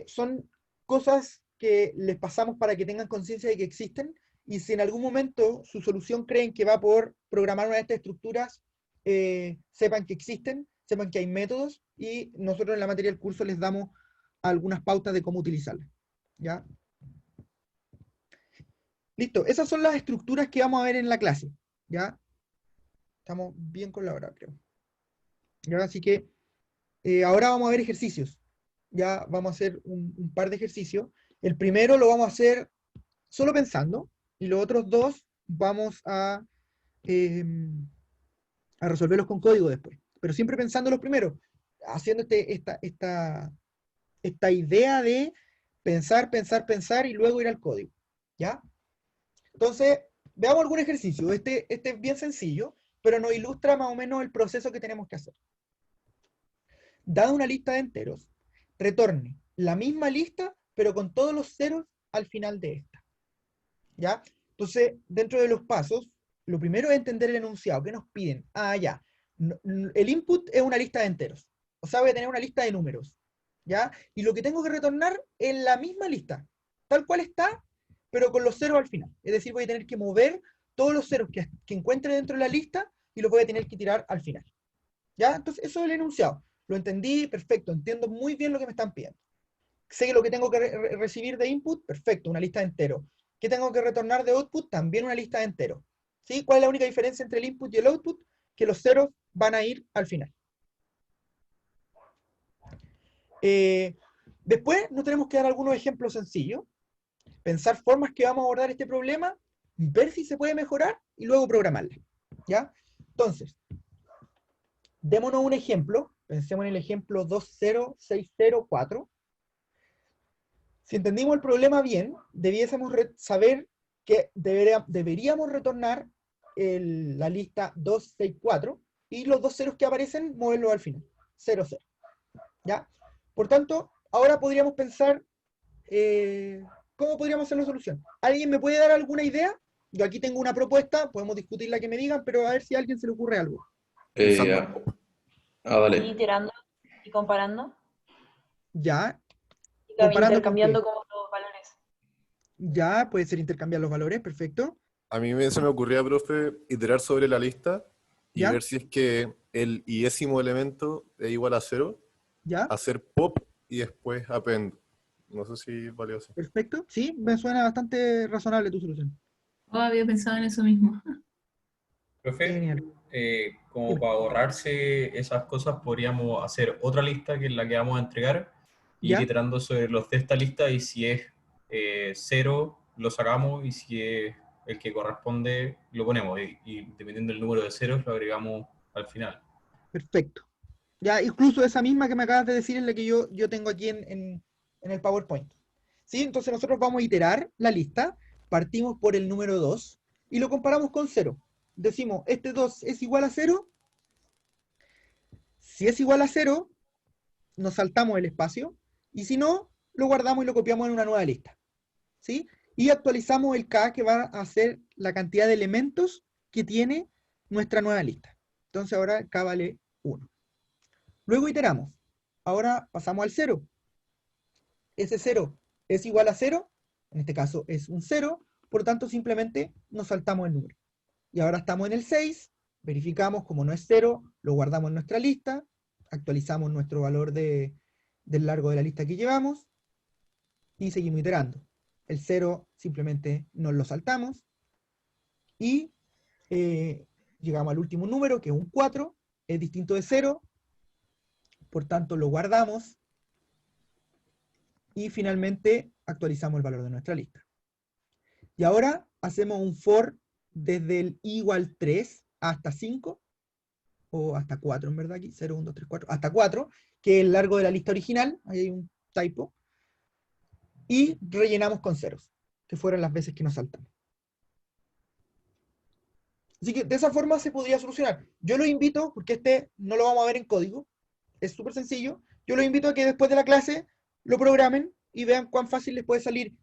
son cosas que les pasamos para que tengan conciencia de que existen, y si en algún momento su solución creen que va por programar una de estas estructuras, sepan que existen, sepan que hay métodos, y nosotros en la materia del curso les damos algunas pautas de cómo utilizarlas, ¿ya? Listo, esas son las estructuras que vamos a ver en la clase, ¿ya? Estamos bien con la hora, creo. ¿Ya? Así que ahora vamos a ver ejercicios. Ya vamos a hacer un par de ejercicios. El primero lo vamos a hacer solo pensando, y los otros dos vamos a resolverlos con código después. Pero siempre pensando los primeros, haciendo esta idea de pensar, pensar, pensar, y luego ir al código, ¿ya? Entonces, veamos algún ejercicio. Este es bien sencillo, pero nos ilustra más o menos el proceso que tenemos que hacer. Dada una lista de enteros, retorne la misma lista, pero con todos los ceros al final de esta, ¿ya? Entonces, dentro de los pasos, lo primero es entender el enunciado. ¿Qué nos piden? Ah, ya. El input es una lista de enteros. O sea, voy a tener una lista de números, ¿ya? Y lo que tengo que retornar es la misma lista, tal cual está, pero con los ceros al final. Es decir, voy a tener que mover todos los ceros que encuentre dentro de la lista, y los voy a tener que tirar al final, ¿ya? Entonces, eso es el enunciado. Lo entendí, perfecto. Entiendo muy bien lo que me están pidiendo. Sé que lo que tengo que recibir de input, perfecto, una lista de enteros. ¿Qué tengo que retornar de output? También una lista de enteros. ¿Sí? ¿Cuál es la única diferencia entre el input y el output? Que los ceros van a ir al final. Después nos tenemos que dar algunos ejemplos sencillos, pensar formas que vamos a abordar este problema, ver si se puede mejorar, y luego programarla, ¿ya? Entonces, démonos un ejemplo. Pensemos en el ejemplo 20604. Si entendimos el problema bien, debiésemos saber que deberíamos retornar la lista 264, y los dos ceros que aparecen, moverlos al final. 0, 0. ¿Ya? Por tanto, ahora podríamos pensar cómo podríamos hacer la solución. ¿Alguien me puede dar alguna idea? Yo aquí tengo una propuesta, podemos discutir la que me digan, pero a ver si a alguien se le ocurre algo. Dale. Y iterando y comparando. Ya. Y intercambiando como los valores. Ya, puede ser intercambiar los valores, perfecto. A mí se me ocurría, profe, iterar sobre la lista y ¿Ya? ver si es que el iésimo elemento es igual a 0, ¿Ya? hacer pop y después append. No sé si es valioso. Perfecto, sí, me suena bastante razonable tu solución. Oh, había pensado en eso mismo. Profe, Genial. como para ahorrarse esas cosas, podríamos hacer otra lista que es la que vamos a entregar, y ir ¿Ya? iterando sobre los de esta lista, y si es 0, lo sacamos, y si es el que corresponde, lo ponemos, y dependiendo del número de ceros, lo agregamos al final. Perfecto. Ya, incluso esa misma que me acabas de decir es la que yo tengo aquí en el PowerPoint. ¿Sí? Entonces nosotros vamos a iterar la lista, partimos por el número 2, y lo comparamos con 0. Decimos, este 2 es igual a 0. Si es igual a 0, nos saltamos el espacio, y si no, lo guardamos y lo copiamos en una nueva lista. ¿Sí? Y actualizamos el K, que va a ser la cantidad de elementos que tiene nuestra nueva lista. Entonces ahora K vale 1. Luego iteramos. Ahora pasamos al 0. Ese 0 es igual a 0, en este caso es un 0, por lo tanto simplemente nos saltamos el número. Y ahora estamos en el 6, verificamos como no es 0, lo guardamos en nuestra lista, actualizamos nuestro valor del largo de la lista que llevamos, y seguimos iterando. El 0 simplemente nos lo saltamos, y llegamos al último número, que es un 4, es distinto de 0, por tanto lo guardamos, y finalmente actualizamos el valor de nuestra lista. Y ahora hacemos un for desde el i igual 3 hasta 5, o hasta 4 en verdad aquí, 0, 1, 2, 3, 4, hasta 4, que es el largo de la lista original, ahí hay un typo, y rellenamos con ceros, que fueron las veces que nos saltamos. Así que de esa forma se podría solucionar. Yo los invito, porque este no lo vamos a ver en código, es súper sencillo, yo los invito a que después de la clase lo programen y vean cuán fácil les puede salir.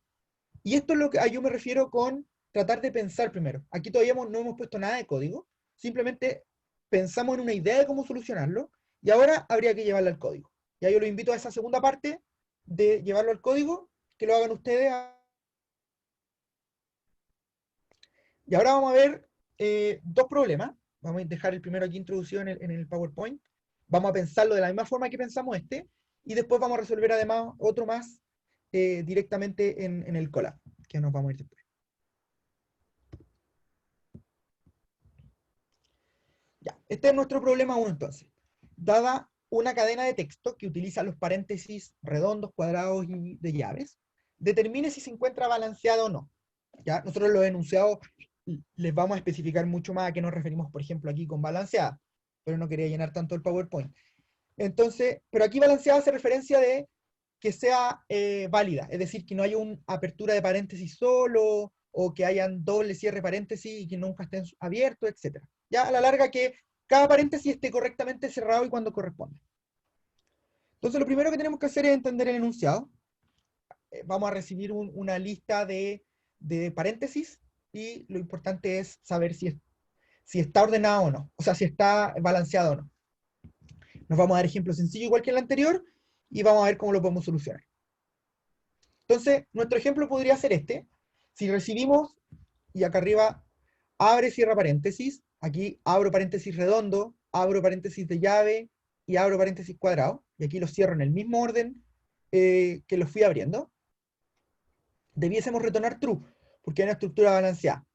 Y esto es lo que yo me refiero con tratar de pensar primero. Aquí todavía no hemos puesto nada de código, simplemente pensamos en una idea de cómo solucionarlo, y ahora habría que llevarlo al código. Ya yo los invito a esa segunda parte de llevarlo al código, que lo hagan ustedes. Y ahora vamos a ver dos problemas. Vamos a dejar el primero aquí introducido en el PowerPoint. Vamos a pensarlo de la misma forma que pensamos este, y después vamos a resolver además otro más directamente en el Colab, que nos vamos a ir después. Ya, este es nuestro problema 1 entonces. Dada una cadena de texto que utiliza los paréntesis redondos, cuadrados y de llaves, determine si se encuentra balanceado o no. ¿Ya? Nosotros los enunciados les vamos a especificar mucho más a qué nos referimos, por ejemplo, aquí con balanceada, pero no quería llenar tanto el PowerPoint. Entonces, pero aquí balanceada hace referencia de que sea válida, es decir, que no haya una apertura de paréntesis solo, o que hayan doble cierre paréntesis y que nunca estén abiertos, etc. Ya a la larga que cada paréntesis esté correctamente cerrado y cuando corresponde. Entonces lo primero que tenemos que hacer es entender el enunciado. Vamos a recibir una lista de paréntesis, y lo importante es saber si está ordenado o no, o sea, si está balanceado o no. Nos vamos a dar ejemplos sencillos igual que el anterior, y vamos a ver cómo lo podemos solucionar. Entonces, nuestro ejemplo podría ser este. Si recibimos, y acá arriba, abre, cierra paréntesis, aquí abro paréntesis redondo, abro paréntesis de llave, y abro paréntesis cuadrado, y aquí los cierro en el mismo orden que los fui abriendo, debiésemos retornar true, porque hay una estructura balanceada.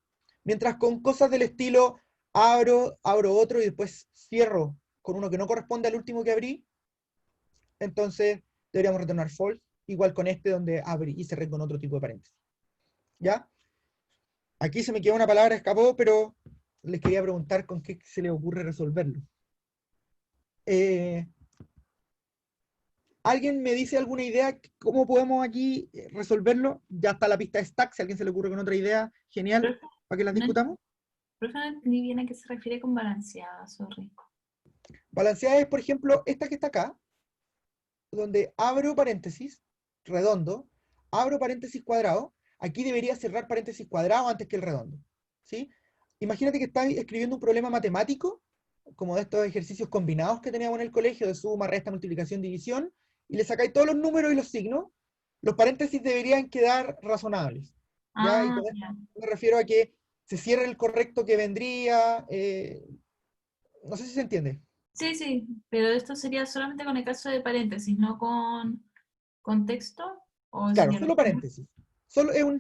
Mientras con cosas del estilo, abro otro y después cierro con uno que no corresponde al último que abrí, entonces deberíamos retornar false, igual con este donde abrí y cerré con otro tipo de paréntesis. ¿Ya? Aquí se me quedó una palabra, escapó, pero les quería preguntar con qué se les ocurre resolverlo. ¿Alguien me dice alguna idea cómo podemos aquí resolverlo? Ya está la pista de stack, si a alguien se le ocurre con otra idea, genial, para que las discutamos. Pero no entendí bien a qué se refiere con balanceada, sorry. Balanceada es, por ejemplo, esta que está acá, donde abro paréntesis, redondo, abro paréntesis cuadrado, aquí debería cerrar paréntesis cuadrado antes que el redondo, ¿sí? Imagínate que estás escribiendo un problema matemático, como de estos ejercicios combinados que teníamos en el colegio, de suma, resta, multiplicación, división, y le sacáis todos los números y los signos, los paréntesis deberían quedar razonables. ¿Ya? Y con esto me refiero a que se cierre el correcto que vendría, no sé si se entiende. Sí, sí, pero esto sería solamente con el caso de paréntesis, no con contexto. ¿O claro, sería solo paréntesis. Solo es un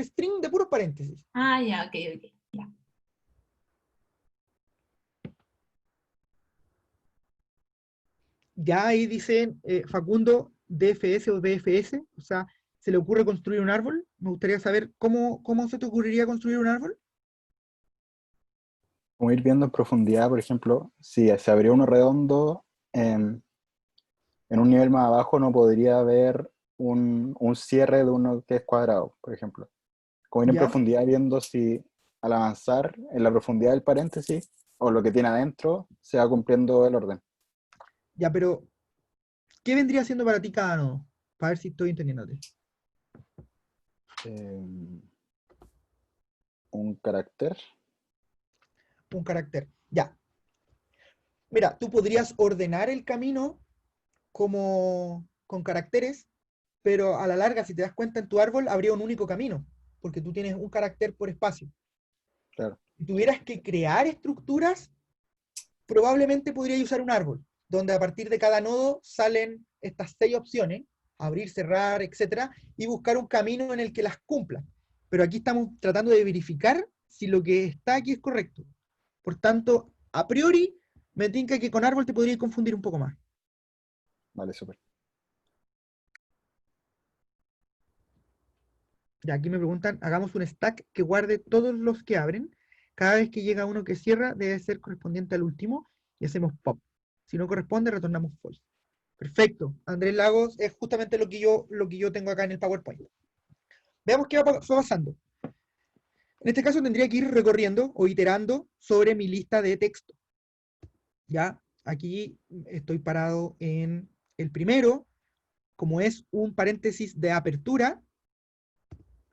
string de puros paréntesis. Ah, ya, ok, ya. Ya ahí dicen Facundo DFS o BFS, o sea, ¿se le ocurre construir un árbol? Me gustaría saber cómo se te ocurriría construir un árbol. Como ir viendo en profundidad, por ejemplo, si se abrió uno redondo, en un nivel más abajo no podría haber un cierre de uno que es cuadrado, por ejemplo. Como ir en profundidad viendo si al avanzar en la profundidad del paréntesis, o lo que tiene adentro, se va cumpliendo el orden. Ya, pero, ¿qué vendría siendo para ti cada nodo? Para ver si estoy entendiéndote. Un carácter. Un carácter. Ya. Mira, tú podrías ordenar el camino como con caracteres, pero a la larga, si te das cuenta, en tu árbol habría un único camino, porque tú tienes un carácter por espacio. Claro. Si tuvieras que crear estructuras, probablemente podrías usar un árbol, donde a partir de cada nodo salen estas 6 opciones, abrir, cerrar, etcétera, y buscar un camino en el que las cumpla. Pero aquí estamos tratando de verificar si lo que está aquí es correcto. Por tanto, a priori, me tinca que con árbol te podría confundir un poco más. Vale, súper. Ya, aquí me preguntan, hagamos un stack que guarde todos los que abren. Cada vez que llega uno que cierra, debe ser correspondiente al último, y hacemos pop. Si no corresponde, retornamos false. Perfecto. Andrés Lagos es justamente lo que yo tengo acá en el PowerPoint. Veamos qué fue pasando. En este caso tendría que ir recorriendo o iterando sobre mi lista de texto. Ya, aquí estoy parado en el primero. Como es un paréntesis de apertura,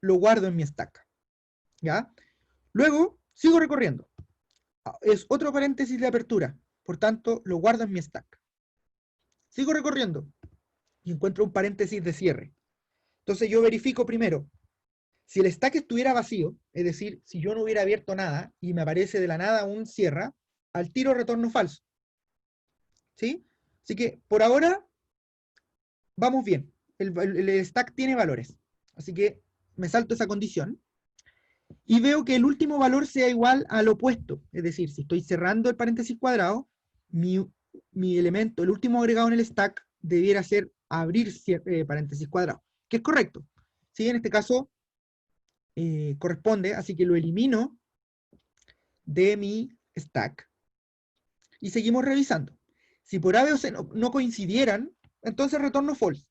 lo guardo en mi stack. ¿Ya? Luego, sigo recorriendo. Es otro paréntesis de apertura. Por tanto, lo guardo en mi stack. Sigo recorriendo. Y encuentro un paréntesis de cierre. Entonces yo verifico primero. Si el stack estuviera vacío, es decir, si yo no hubiera abierto nada, y me aparece de la nada un cierra, al tiro retorno falso. ¿Sí? Así que, por ahora, vamos bien. El stack tiene valores. Así que me salto esa condición. Y veo que el último valor sea igual al opuesto. Es decir, si estoy cerrando el paréntesis cuadrado, mi elemento, el último agregado en el stack, debiera ser abrir paréntesis cuadrado. Que es correcto. ¿Sí? En este caso, corresponde, así que lo elimino de mi stack. Y seguimos revisando. Si por A, B o C no coincidieran, entonces retorno false.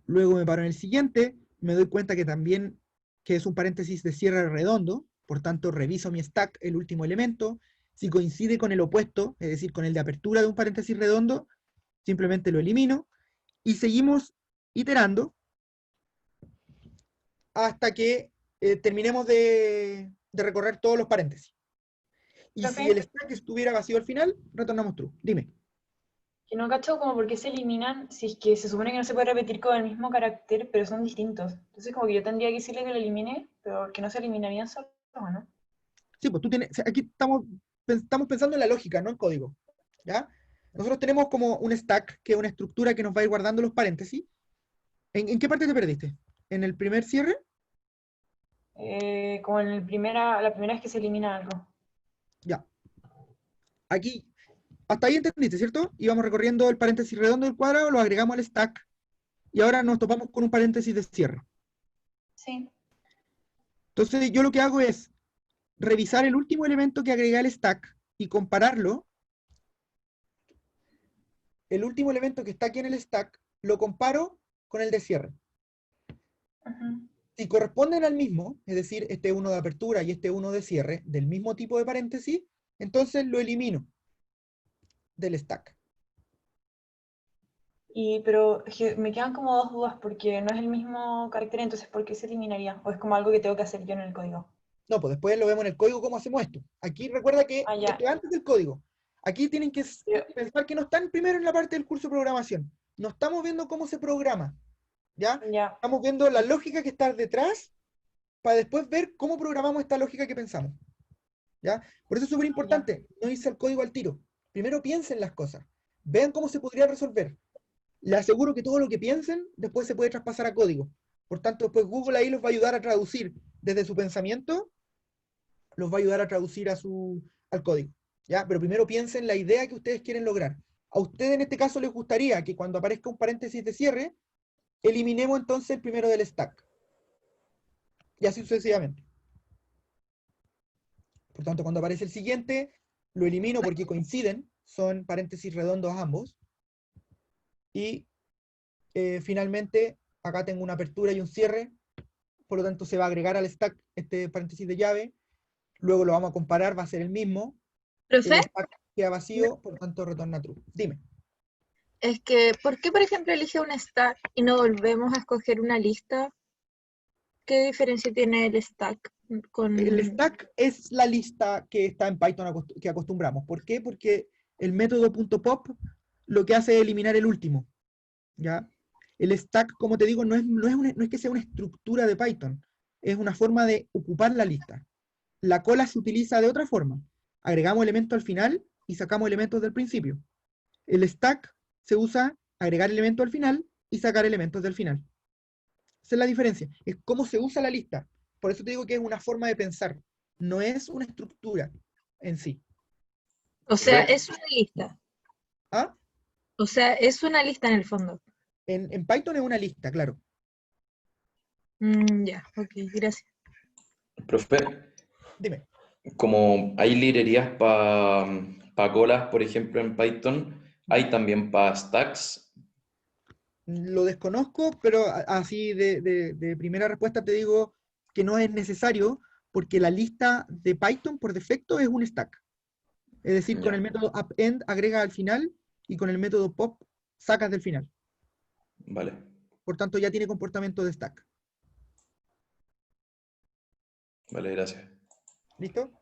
Luego me paro en el siguiente, me doy cuenta que también que es un paréntesis de cierre redondo, por tanto reviso mi stack, el último elemento. Si coincide con el opuesto, es decir, con el de apertura de un paréntesis redondo, simplemente lo elimino. Y seguimos iterando hasta que terminemos de recorrer todos los paréntesis. Y si el stack estuviera vacío al final, retornamos true. Dime. Que no cacho como por qué se eliminan si es que se supone que no se puede repetir con el mismo carácter, pero son distintos. Entonces como que yo tendría que decirle que lo elimine, pero que no se eliminarían solos, ¿no? Sí, pues tú tienes, aquí estamos pensando en la lógica, no en código. ¿Ya? Nosotros tenemos como un stack, que es una estructura que nos va a ir guardando los paréntesis. ¿En qué parte te perdiste? ¿En el primer cierre? Como en la primera vez que se elimina algo. Ya. Aquí, hasta ahí entendiste, ¿cierto? Íbamos recorriendo el paréntesis redondo del cuadrado, lo agregamos al stack, y ahora nos topamos con un paréntesis de cierre. Sí. Entonces yo lo que hago es revisar el último elemento que agregué al stack y compararlo. El último elemento que está aquí en el stack, lo comparo con el de cierre. Si corresponden al mismo, es decir, este uno de apertura y este uno de cierre, del mismo tipo de paréntesis, entonces lo elimino del stack. Pero es que me quedan como dos dudas, porque no es el mismo carácter, entonces ¿por qué se eliminaría? ¿O es como algo que tengo que hacer yo en el código? No, pues después lo vemos en el código cómo hacemos esto. Aquí recuerda que esto es antes del código. Aquí tienen que pensar que no están primero en la parte del curso de programación. No estamos viendo cómo se programa. ¿Ya? Estamos viendo la lógica que está detrás para después ver cómo programamos esta lógica que pensamos. ¿Ya? Por eso es súper importante no irse al código al tiro. Primero piensen las cosas. Vean cómo se podría resolver. Les aseguro que todo lo que piensen después se puede traspasar a código. Por tanto, después Google ahí los va a ayudar a traducir desde su pensamiento, los va a ayudar a traducir al código. ¿Ya? Pero primero piensen la idea que ustedes quieren lograr. A ustedes en este caso les gustaría que cuando aparezca un paréntesis de cierre, eliminemos entonces el primero del stack. Y así sucesivamente. Por tanto, cuando aparece el siguiente, lo elimino porque coinciden, son paréntesis redondos ambos. Y finalmente, acá tengo una apertura y un cierre, por lo tanto se va a agregar al stack este paréntesis de llave, luego lo vamos a comparar, va a ser el mismo, el Profe, stack queda vacío, por lo tanto retorna true. Dime. es que, ¿por qué, por ejemplo, elige un stack y no volvemos a escoger una lista? ¿Qué diferencia tiene el stack con...? El stack es la lista que está en Python que acostumbramos. ¿Por qué? Porque el método .pop lo que hace es eliminar el último, ¿ya? El stack, como te digo, no es que sea una estructura de Python, es una forma de ocupar la lista. La cola se utiliza de otra forma. Agregamos elementos al final y sacamos elementos del principio. El stack se usa agregar elementos al final y sacar elementos del final. Esa es la diferencia. Es cómo se usa la lista. Por eso te digo que es una forma de pensar. No es una estructura en sí. O sea, es una lista. ¿Ah? O sea, es una lista en el fondo. En Python es una lista, claro. Ya, ok, gracias. Profe, Dime. como hay librerías para colas, por ejemplo, en Python, ¿hay también para stacks? Lo desconozco, pero así de primera respuesta te digo que no es necesario, porque la lista de Python por defecto es un stack. Es decir, con el método append agrega al final y con el método pop sacas del final. Vale. Por tanto, ya tiene comportamiento de stack. Vale, gracias. ¿Listo?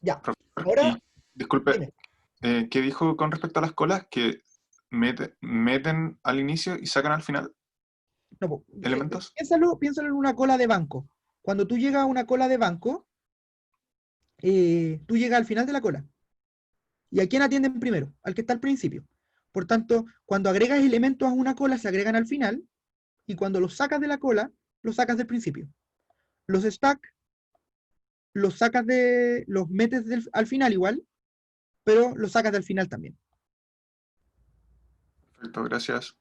Ya. Profe, Ahora, disculpe, dime. ¿qué dijo con respecto a las colas? ¿Que meten al inicio y sacan al final No, po, elementos? piénsalo en una cola de banco. Cuando tú llegas a una cola de banco, tú llegas al final de la cola. ¿Y a quién atienden primero? Al que está al principio. Por tanto, cuando agregas elementos a una cola, se agregan al final, y cuando los sacas de la cola, los sacas del principio. Los stack, los metes al final igual, pero los sacas del final también. Perfecto, gracias.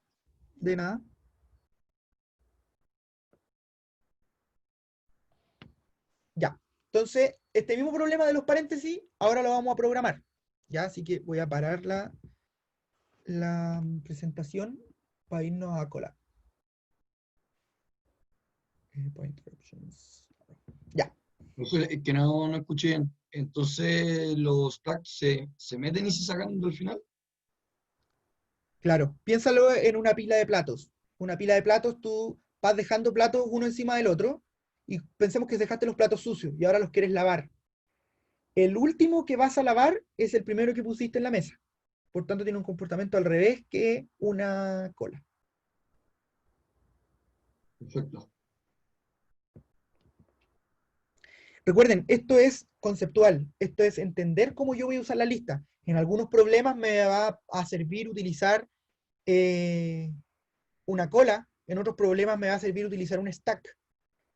De nada. Ya. Entonces, este mismo problema de los paréntesis, ahora lo vamos a programar. Ya, así que voy a parar la presentación para irnos a cola. Point options. Ya. Profe, es que no escuché bien. Entonces, los tags se meten y se sacan del final. Claro, piénsalo en una pila de platos. Una pila de platos, tú vas dejando platos uno encima del otro, y pensemos que dejaste los platos sucios y ahora los quieres lavar. El último que vas a lavar es el primero que pusiste en la mesa. Por tanto, tiene un comportamiento al revés que una cola. Perfecto. Recuerden, esto es conceptual, esto es entender cómo yo voy a usar la lista. En algunos problemas me va a servir utilizar una cola, en otros problemas me va a servir utilizar un stack.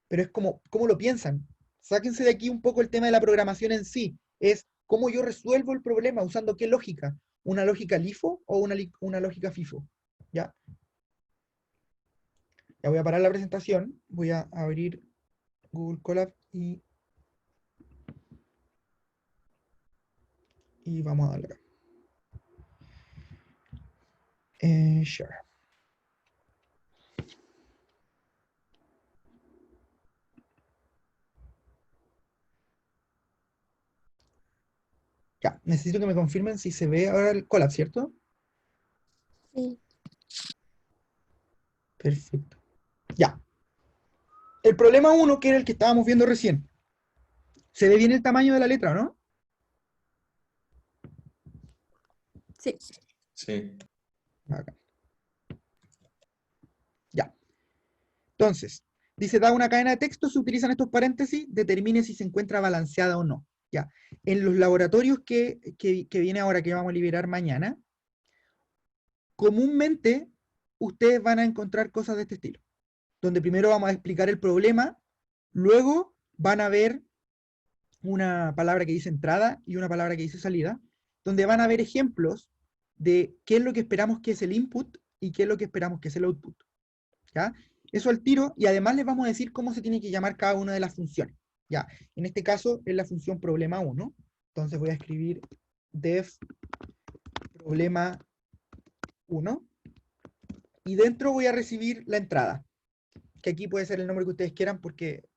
Pero es como, ¿cómo lo piensan? Sáquense de aquí un poco el tema de la programación en sí. Es cómo yo resuelvo el problema, usando qué lógica. ¿Una lógica LIFO o una lógica FIFO? ¿Ya? Ya voy a parar la presentación, voy a abrir Google Colab y vamos a darle acá. Share. Ya, necesito que me confirmen si se ve ahora el Colab, ¿cierto? Sí. Perfecto. Ya. El problema 1, que era el que estábamos viendo recién. ¿Se ve bien el tamaño de la letra, no? Sí. Sí. Acá. Ya. Entonces, dice, da una cadena de texto, se utilizan estos paréntesis, determine si se encuentra balanceada o no. Ya. En los laboratorios que viene ahora, que vamos a liberar mañana, comúnmente ustedes van a encontrar cosas de este estilo, donde primero vamos a explicar el problema, luego van a ver una palabra que dice entrada y una palabra que dice salida, donde van a ver ejemplos de qué es lo que esperamos que es el input y qué es lo que esperamos que es el output. ¿Ya? Eso al tiro, y además les vamos a decir cómo se tiene que llamar cada una de las funciones. ¿Ya? En este caso es la función problema 1. Entonces voy a escribir def problema 1, y dentro voy a recibir la entrada. que aquí puede ser el nombre que ustedes quieran porque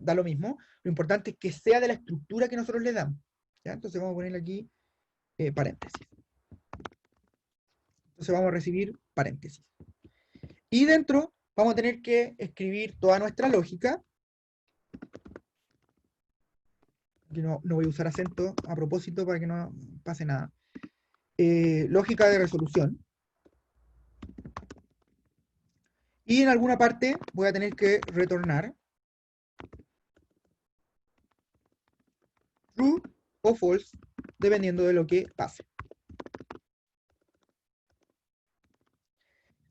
da lo mismo. Lo importante es que sea de la estructura que nosotros le damos. ¿Ya? Entonces vamos a ponerle aquí paréntesis. Entonces vamos a recibir paréntesis. Y dentro vamos a tener que escribir toda nuestra lógica. Yo no voy a usar acento a propósito para que no pase nada. Lógica de resolución. Y en alguna parte voy a tener que retornar true o false, dependiendo de lo que pase.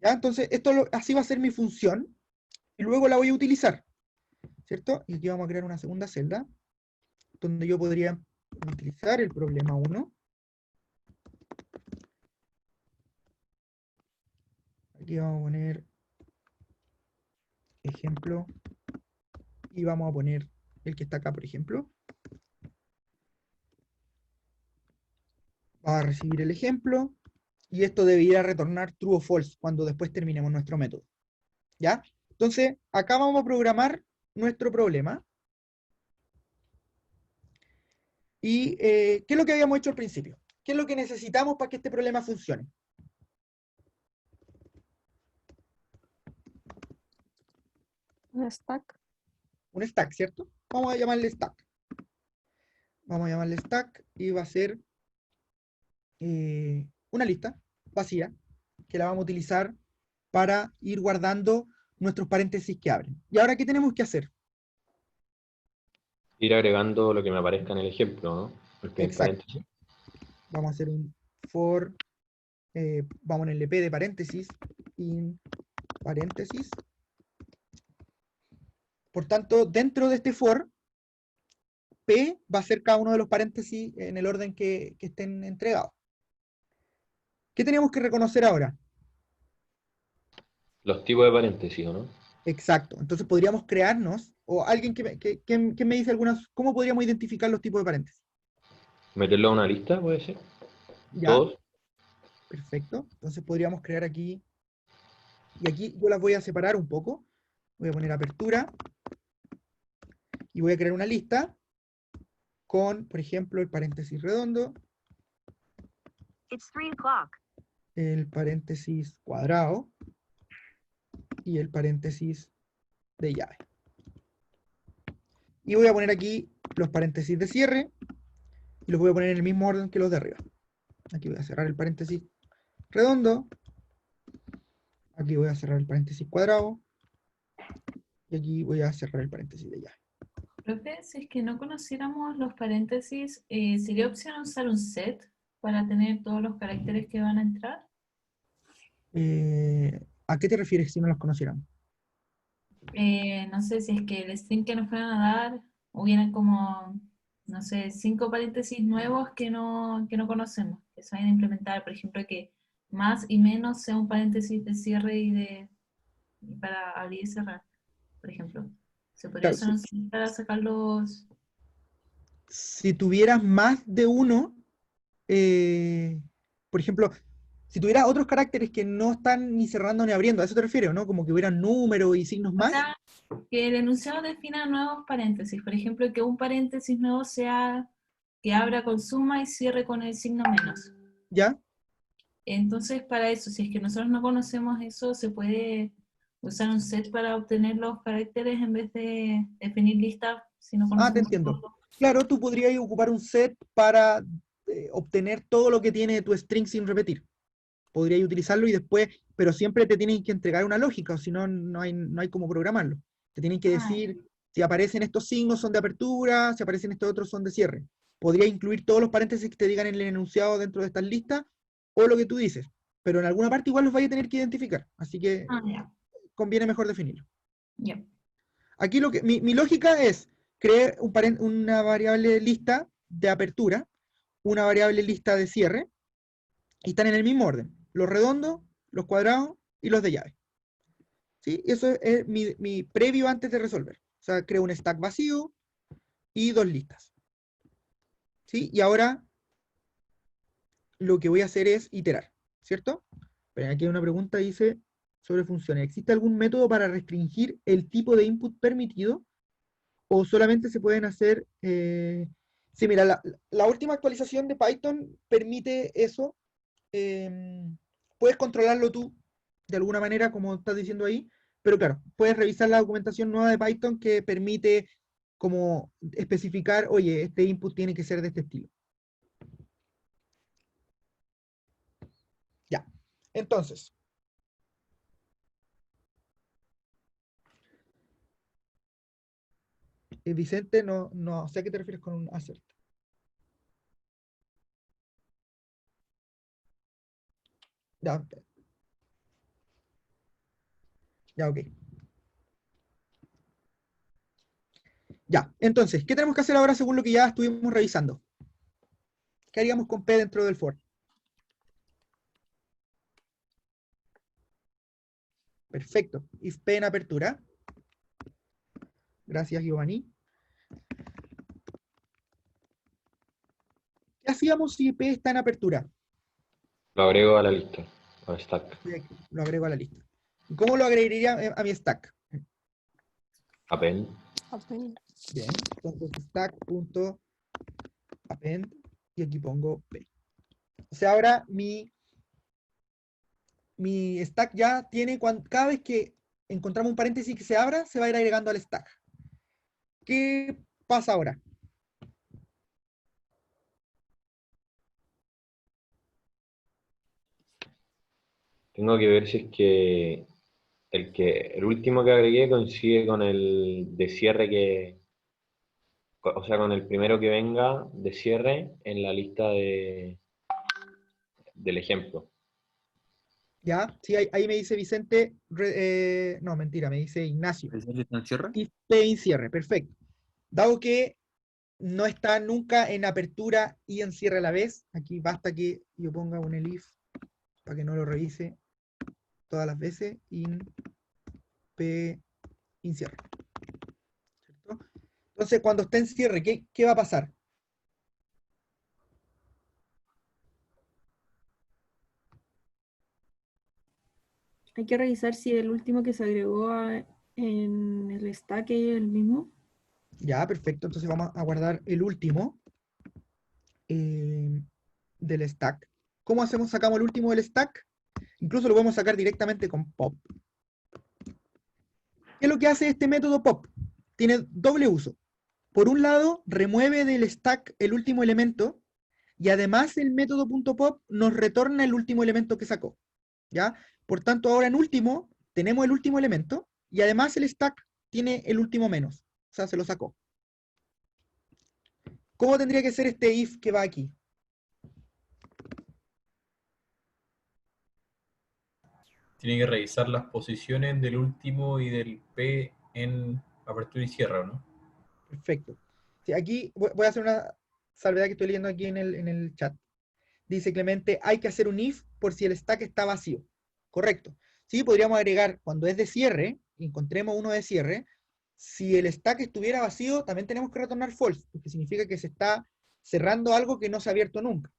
¿Ya? Entonces, así va a ser mi función, y luego la voy a utilizar, ¿cierto? Y aquí vamos a crear una segunda celda, donde yo podría utilizar el problema 1. Aquí vamos a poner ejemplo, y vamos a poner el que está acá, por ejemplo. Va a recibir el ejemplo, y esto debería retornar true o false cuando después terminemos nuestro método. ¿Ya? Entonces, acá vamos a programar nuestro problema. ¿Y qué es lo que habíamos hecho al principio? ¿Qué es lo que necesitamos para que este problema funcione? Un stack. Un stack, ¿cierto? Vamos a llamarle stack. Vamos a llamarle stack y va a ser una lista vacía que la vamos a utilizar para ir guardando nuestros paréntesis que abren. ¿Y ahora qué tenemos que hacer? Ir agregando lo que me aparezca en el ejemplo, ¿no? Exacto. Vamos a hacer un for, vamos en el EP de paréntesis, in paréntesis. Por tanto, dentro de este for, P va a ser cada uno de los paréntesis en el orden que estén entregados. ¿Qué tenemos que reconocer ahora? Los tipos de paréntesis, ¿o no? Exacto. Entonces podríamos crearnos, o alguien que me dice algunas, ¿cómo podríamos identificar los tipos de paréntesis? Meterlo a una lista, puede ser. ¿Ya? Todos. Perfecto. Entonces podríamos crear aquí, y aquí yo las voy a separar un poco. Voy a poner apertura, y voy a crear una lista con, por ejemplo, el paréntesis redondo, el paréntesis cuadrado, y el paréntesis de llave. Y voy a poner aquí los paréntesis de cierre, y los voy a poner en el mismo orden que los de arriba. Aquí voy a cerrar el paréntesis redondo, aquí voy a cerrar el paréntesis cuadrado, y aquí voy a cerrar el paréntesis de llave. Profe, si es que no conociéramos los paréntesis, ¿sería opción usar un set para tener todos los caracteres que van a entrar? ¿A qué te refieres si no los conociéramos? No sé, si es que el string que nos fueran a dar hubieran como, no sé, 5 paréntesis nuevos que no conocemos, que se vayan a implementar, por ejemplo, que más y menos sea un paréntesis de cierre y para abrir y cerrar, por ejemplo. ¿Se podría Claro, usar un set para sacar los...? Si tuvieras más de uno, por ejemplo, si tuvieras otros caracteres que no están ni cerrando ni abriendo, ¿a eso te refieres, o no? Como que hubieran números y signos O más. sea, que el enunciado defina nuevos paréntesis. Por ejemplo, que un paréntesis nuevo sea que abra con suma y cierre con el signo menos. ¿Ya? Entonces, para eso, si es que nosotros no conocemos eso, se puede usar un set para obtener los caracteres en vez de definir listas si no conocemos. Ah, te entiendo. Claro, tú podrías ocupar un set para obtener todo lo que tiene tu string sin repetir. Podrías utilizarlo y después, pero siempre te tienen que entregar una lógica, o si no, no hay cómo programarlo. Te tienen que decir, si aparecen estos signos son de apertura, si aparecen estos otros son de cierre. Podría incluir todos los paréntesis que te digan en el enunciado dentro de estas listas, o lo que tú dices, pero en alguna parte igual los vais a tener que identificar, así que conviene mejor definirlo. Aquí mi lógica es, crear una variable lista de apertura, una variable lista de cierre, y están en el mismo orden, los redondos, los cuadrados y los de llave. ¿Sí? Eso es mi previo antes de resolver. O sea, creo un stack vacío y dos listas. ¿Sí? Y ahora lo que voy a hacer es iterar, ¿cierto? Pero aquí hay una pregunta, dice, sobre funciones. ¿Existe algún método para restringir el tipo de input permitido? ¿O solamente se pueden hacer... Sí, mira, la última actualización de Python permite eso. Puedes controlarlo tú, de alguna manera, como estás diciendo ahí, pero claro, puedes revisar la documentación nueva de Python que permite como especificar, oye, este input tiene que ser de este estilo. Ya, entonces. Vicente, no sé a qué te refieres con un assert. Ya, ya, ok. Ya, entonces, ¿qué tenemos que hacer ahora según lo que ya estuvimos revisando? ¿Qué haríamos con P dentro del for? Perfecto. If P en apertura. Gracias, Giovanni. ¿Qué hacíamos si P está en apertura? Lo agrego a la lista, al stack. Lo agrego a la lista. ¿Y cómo lo agregaría a mi stack? Append. Bien, entonces stack.append y aquí pongo P. O sea, ahora mi stack ya tiene, cada vez que encontramos un paréntesis que se abra, se va a ir agregando al stack. ¿Qué pasa ahora? Tengo que ver si es que el último que agregué coincide con el de cierre o sea, con el primero que venga de cierre en la lista del ejemplo. Ya, sí, ahí me dice Vicente, no, mentira, me dice Ignacio. Y P en cierre, perfecto. Dado que no está nunca en apertura y en cierre a la vez, aquí basta que yo ponga un elif para que no lo revise todas las veces, in P in cierre. ¿Cierto? Entonces, cuando esté en cierre, ¿qué va a pasar? Hay que revisar si el último que se agregó en el stack es el mismo. Ya, perfecto. Entonces vamos a guardar el último del stack. ¿Cómo hacemos? Sacamos el último del stack. Incluso lo podemos sacar directamente con pop. ¿Qué es lo que hace este método pop? Tiene doble uso. Por un lado, remueve del stack el último elemento y además el método .pop nos retorna el último elemento que sacó. ¿Ya? Por tanto, ahora en último tenemos el último elemento y además el stack tiene el último menos. O sea, se lo sacó. ¿Cómo tendría que ser este if que va aquí? Tiene que revisar las posiciones del último y del P en apertura y cierre, ¿no? Perfecto. Sí, aquí voy a hacer una salvedad que estoy leyendo aquí en el chat. Dice Clemente, hay que hacer un if por si el stack está vacío. Correcto. Sí, podríamos agregar, cuando es de cierre, y encontremos uno de cierre, si el stack estuviera vacío, también tenemos que retornar false, porque significa que se está cerrando algo que no se ha abierto nunca.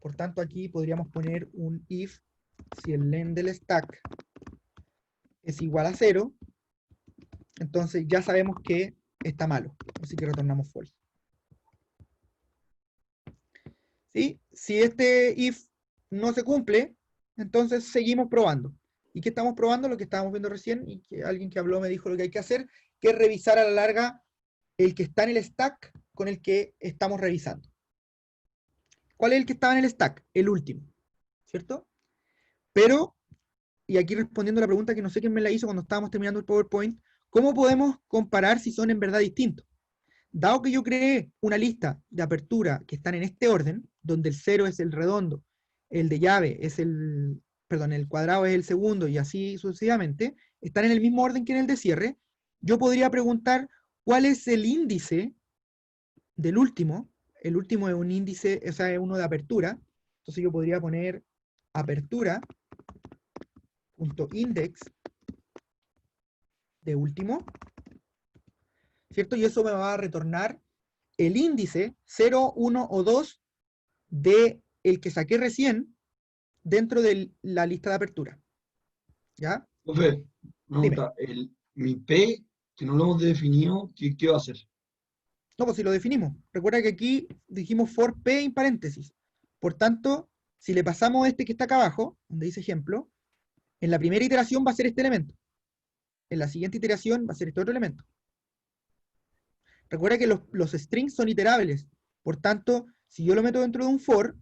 Por tanto, aquí podríamos poner un if si el len del stack es igual a 0, entonces ya sabemos que está malo, así que retornamos false. ¿Sí? Si este if no se cumple, entonces seguimos probando. ¿Y qué estamos probando? Lo que estábamos viendo recién, y que alguien que habló me dijo lo que hay que hacer, que es revisar a la larga el que está en el stack con el que estamos revisando. ¿Cuál es el que estaba en el stack? El último, ¿cierto? Pero, y aquí respondiendo a la pregunta que no sé quién me la hizo cuando estábamos terminando el PowerPoint, ¿cómo podemos comparar si son en verdad distintos? Dado que yo creé una lista de apertura que están en este orden, donde el 0 es el redondo, el de llave es el cuadrado es el segundo y así sucesivamente, están en el mismo orden que en el de cierre, yo podría preguntar cuál es el índice del último. El último es un índice, o sea, es uno de apertura, entonces yo podría poner apertura.index de último, ¿cierto? Y eso me va a retornar el índice 0, 1 o 2 de el que saqué recién dentro de la lista de apertura. ¿Ya? Profe, Dime. pregunta, mi P, que no lo hemos definido, ¿qué va a hacer? No, pues si lo definimos. Recuerda que aquí dijimos for P en paréntesis. Por tanto, si le pasamos este que está acá abajo, donde dice ejemplo, en la primera iteración va a ser este elemento. En la siguiente iteración va a ser este otro elemento. Recuerda que los strings son iterables. Por tanto, si yo lo meto dentro de un for,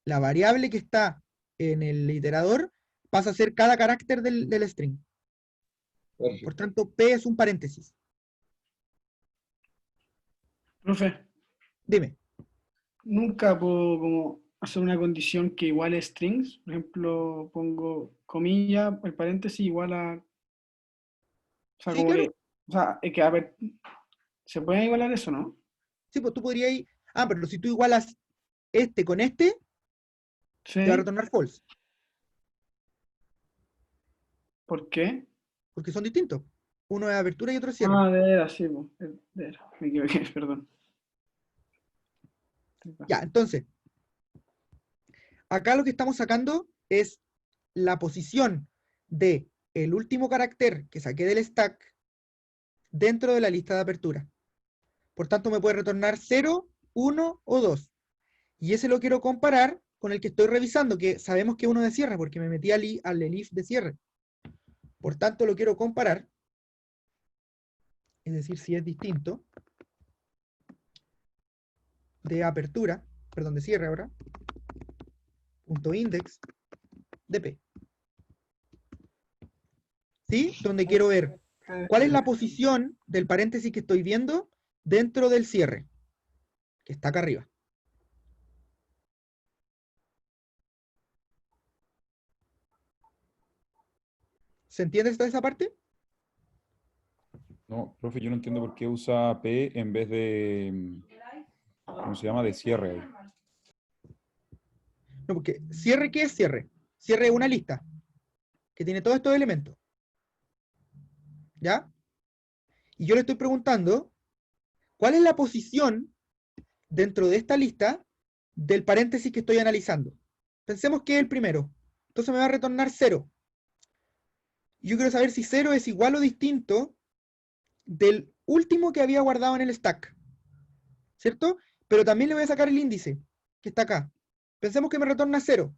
la variable que está en el iterador pasa a ser cada carácter del string. Por tanto, P es un paréntesis. Profe, Dime. nunca puedo como hacer una condición que iguale strings. Por ejemplo, pongo comilla, el paréntesis igual a... O sea, Sí, como claro. que... O sea, es que, a ver, ¿se puede igualar eso, no? Sí, pues tú podrías ir... Ah, pero si tú igualas este con este, Sí. te va a retornar false. ¿Por qué? Porque son distintos. Uno es apertura y otro es cierre. Ah, de veras, sí, po, de veras, me equivoqué, perdón. Ya, entonces, acá lo que estamos sacando es la posición de el último carácter que saqué del stack dentro de la lista de apertura. Por tanto, me puede retornar 0, 1 o 2. Y ese lo quiero comparar con el que estoy revisando, que sabemos que es uno de cierre, porque me metí al elif de cierre. Por tanto, lo quiero comparar, es decir, si es distinto, de apertura, perdón, de cierre ahora, punto index de P. ¿Sí? Donde quiero ver cuál es la posición del paréntesis que estoy viendo dentro del cierre, que está acá arriba. ¿Se entiende toda esa parte? No, profe, yo no entiendo por qué usa P en vez de, ¿cómo se llama? De cierre ahí. No, porque cierre, ¿qué es cierre? Cierre es una lista que tiene todos estos elementos. ¿Ya? Y yo le estoy preguntando, ¿cuál es la posición dentro de esta lista del paréntesis que estoy analizando? Pensemos que es el primero. Entonces me va a retornar 0. Yo quiero saber si 0 es igual o distinto del último que había guardado en el stack. ¿Cierto? Pero también le voy a sacar el índice, que está acá. Pensemos que me retorna 0.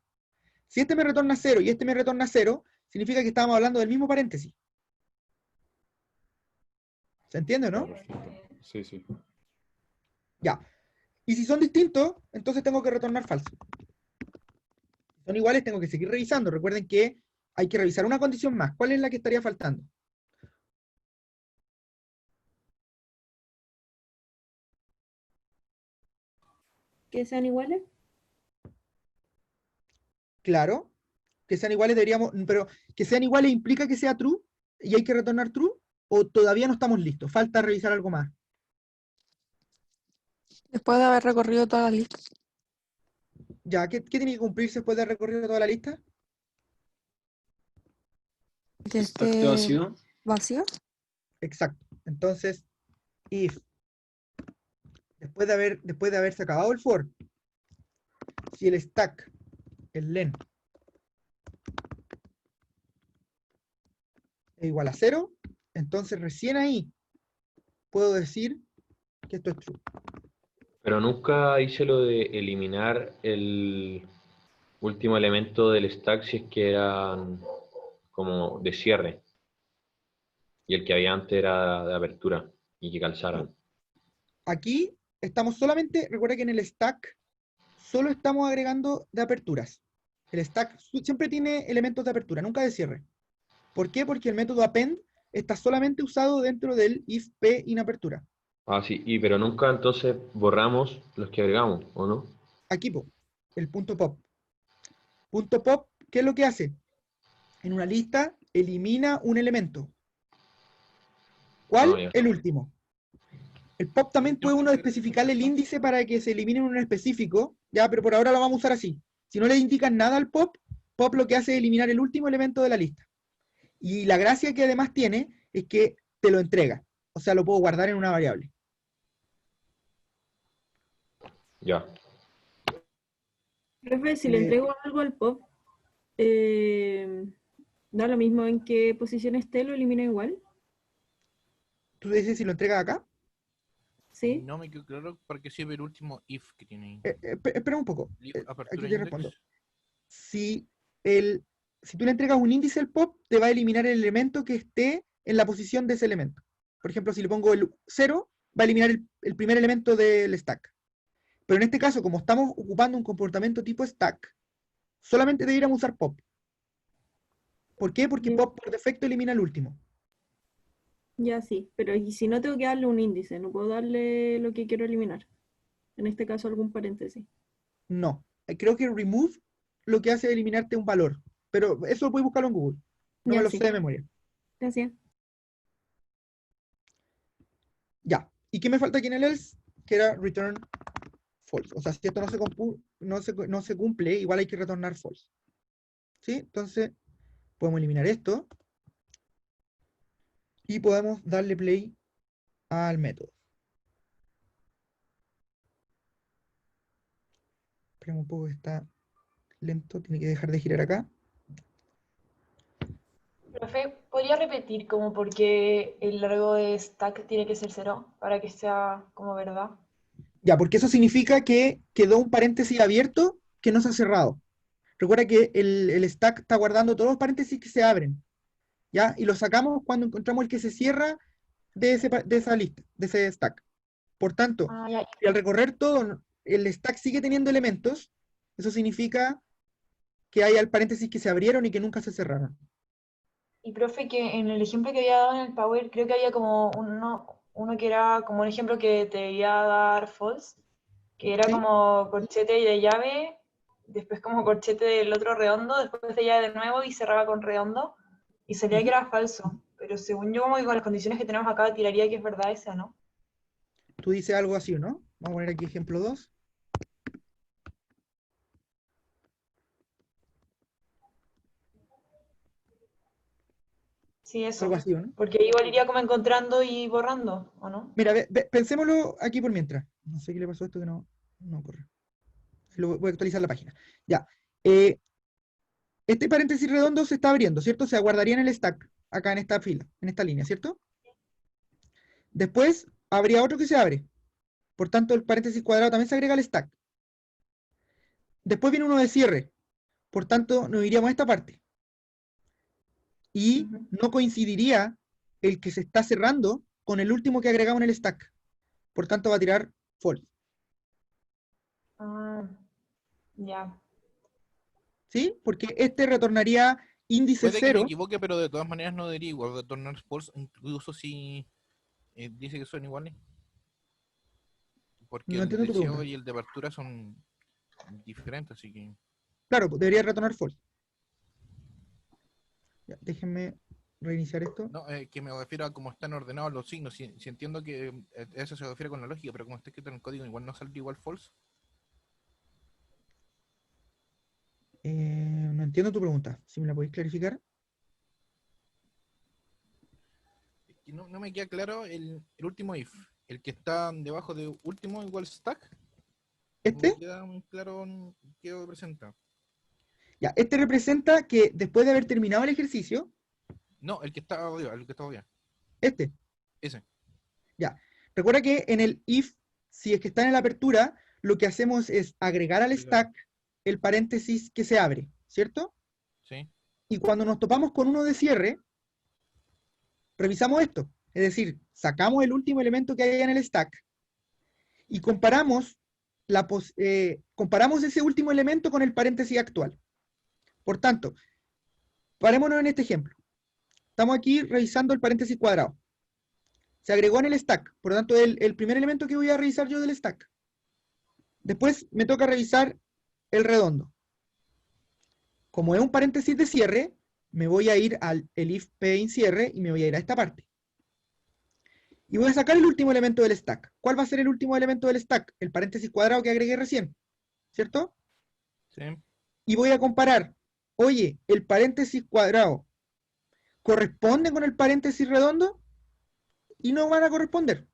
Si este me retorna 0 y este me retorna 0, significa que estábamos hablando del mismo paréntesis. ¿Se entiende, no? Perfecto. Sí, sí. Ya. Y si son distintos, entonces tengo que retornar falso. Si son iguales, tengo que seguir revisando. Recuerden que hay que revisar una condición más. ¿Cuál es la que estaría faltando? ¿Que sean iguales? Claro, que sean iguales deberíamos, pero que sean iguales implica que sea true y hay que retornar true, o todavía no estamos listos, falta revisar algo más. Después de haber recorrido toda la lista. Ya, ¿qué tiene que cumplirse después de haber recorrido toda la lista? Que esté vacío. Exacto. Entonces, if después de haberse acabado el for, si el stack, el len, es igual a 0, entonces recién ahí puedo decir que esto es true. Pero nunca hice lo de eliminar el último elemento del stack si es que eran como de cierre. Y el que había antes era de apertura y que calzaran. Aquí estamos solamente, recuerda que en el stack solo estamos agregando de aperturas. El stack siempre tiene elementos de apertura, nunca de cierre. ¿Por qué? Porque el método append está solamente usado dentro del if p in apertura. Ah, sí, pero nunca entonces borramos los que agregamos, ¿o no? Aquí, el punto pop. Punto pop, ¿qué es lo que hace? En una lista elimina un elemento. ¿Cuál? El último. El pop también puede uno especificar el índice para que se elimine un específico, ya, pero por ahora lo vamos a usar así. Si no le indican nada al pop, pop lo que hace es eliminar el último elemento de la lista. Y la gracia que además tiene es que te lo entrega. O sea, lo puedo guardar en una variable. Ya. Profe, si le entrego algo al pop, Da lo mismo en qué posición esté, lo elimina igual. ¿Tú dices si lo entregas acá? Sí. No me quedó claro para qué sirve el último if que tiene ahí. Espera un poco. Leave Aquí apertura te index. respondo. Si tú le entregas un índice al pop, te va a eliminar el elemento que esté en la posición de ese elemento. Por ejemplo, si le pongo el 0, va a eliminar el primer elemento del stack. Pero en este caso, como estamos ocupando un comportamiento tipo stack, solamente deberíamos usar pop. ¿Por qué? Porque pop por defecto elimina el último. Ya sí, pero y si no tengo que darle un índice, no puedo darle lo que quiero eliminar. En este caso algún paréntesis. No. Creo que remove lo que hace es eliminarte un valor. Pero eso lo puedes buscarlo en Google. No Ya me lo sí. sé de memoria. Gracias. Ya. ¿Y qué me falta aquí en el else? Que era return false. O sea, si esto no se cumple, igual hay que retornar false. ¿Sí? Entonces, podemos eliminar esto. Y podemos darle play al método. Esperemos un poco, está lento. Tiene que dejar de girar acá. Profe, ¿podría repetir como por qué el largo de stack tiene que ser 0 para que sea como verdad? Ya, porque eso significa que quedó un paréntesis abierto que no se ha cerrado. Recuerda que el stack está guardando todos los paréntesis que se abren, ¿ya? Y lo sacamos cuando encontramos el que se cierra de esa lista, de ese stack. Por tanto, si al recorrer todo el stack sigue teniendo elementos, eso significa que hay paréntesis que se abrieron y que nunca se cerraron. Y profe, que en el ejemplo que había dado en el Power, creo que había como uno que era como un ejemplo que te debía dar false, que era como corchete de llave, después como corchete del otro redondo, después de llave de nuevo y cerraba con redondo, y salía que era falso. Pero según yo, como que con las condiciones que tenemos acá, tiraría que es verdad esa, ¿no? Tú dices algo así, ¿no? Vamos a poner aquí ejemplo 2. Sí, eso. Algo así, ¿o no? Porque igual iría como encontrando y borrando, ¿o no? Mira, pensémoslo aquí por mientras. No sé qué le pasó a esto que no ocurre. Voy a actualizar la página. Ya. Este paréntesis redondo se está abriendo, ¿cierto? Se aguardaría en el stack, acá en esta fila, en esta línea, ¿cierto? Después habría otro que se abre. Por tanto, el paréntesis cuadrado también se agrega al stack. Después viene uno de cierre. Por tanto, nos iríamos a esta parte. Y no coincidiría el que se está cerrando con el último que agregamos en el stack. Por tanto, va a tirar false. Ah, ya. ¿Sí? Porque este retornaría índice Puede que me 0. equivoque, pero de todas maneras no debería igual retornar false, incluso si dice que son iguales. Porque No el entiendo de tu pregunta. cierre y el de apertura son diferentes, así que... Claro, debería retornar false. Ya, déjenme reiniciar esto. No, que me refiero a cómo están ordenados los signos. Si entiendo que eso se refiere con la lógica, pero como está escrito en el código, igual no saldría igual false. No entiendo tu pregunta. Si me la podéis clarificar. No me queda claro el último if. El que está debajo de último igual stack. ¿Este? No me queda muy claro qué representa. Ya, este representa que después de haber terminado el ejercicio. No, el que está arriba, el que está arriba. Este. Ese. Ya. Recuerda que en el if, si es que está en la apertura, lo que hacemos es agregar al stack el paréntesis que se abre, ¿cierto? Sí. Y cuando nos topamos con uno de cierre, revisamos esto. Es decir, sacamos el último elemento que hay en el stack y comparamos ese último elemento con el paréntesis actual. Por tanto, parémonos en este ejemplo. Estamos aquí revisando el paréntesis cuadrado. Se agregó en el stack, por lo tanto, el primer elemento que voy a revisar yo del stack. Después me toca revisar el redondo. Como es un paréntesis de cierre, me voy a ir al if p cierre y me voy a ir a esta parte. Y voy a sacar el último elemento del stack. ¿Cuál va a ser el último elemento del stack? El paréntesis cuadrado que agregué recién, ¿cierto? Sí. Y voy a comparar, oye, ¿el paréntesis cuadrado corresponde con el paréntesis redondo? Y no van a corresponder.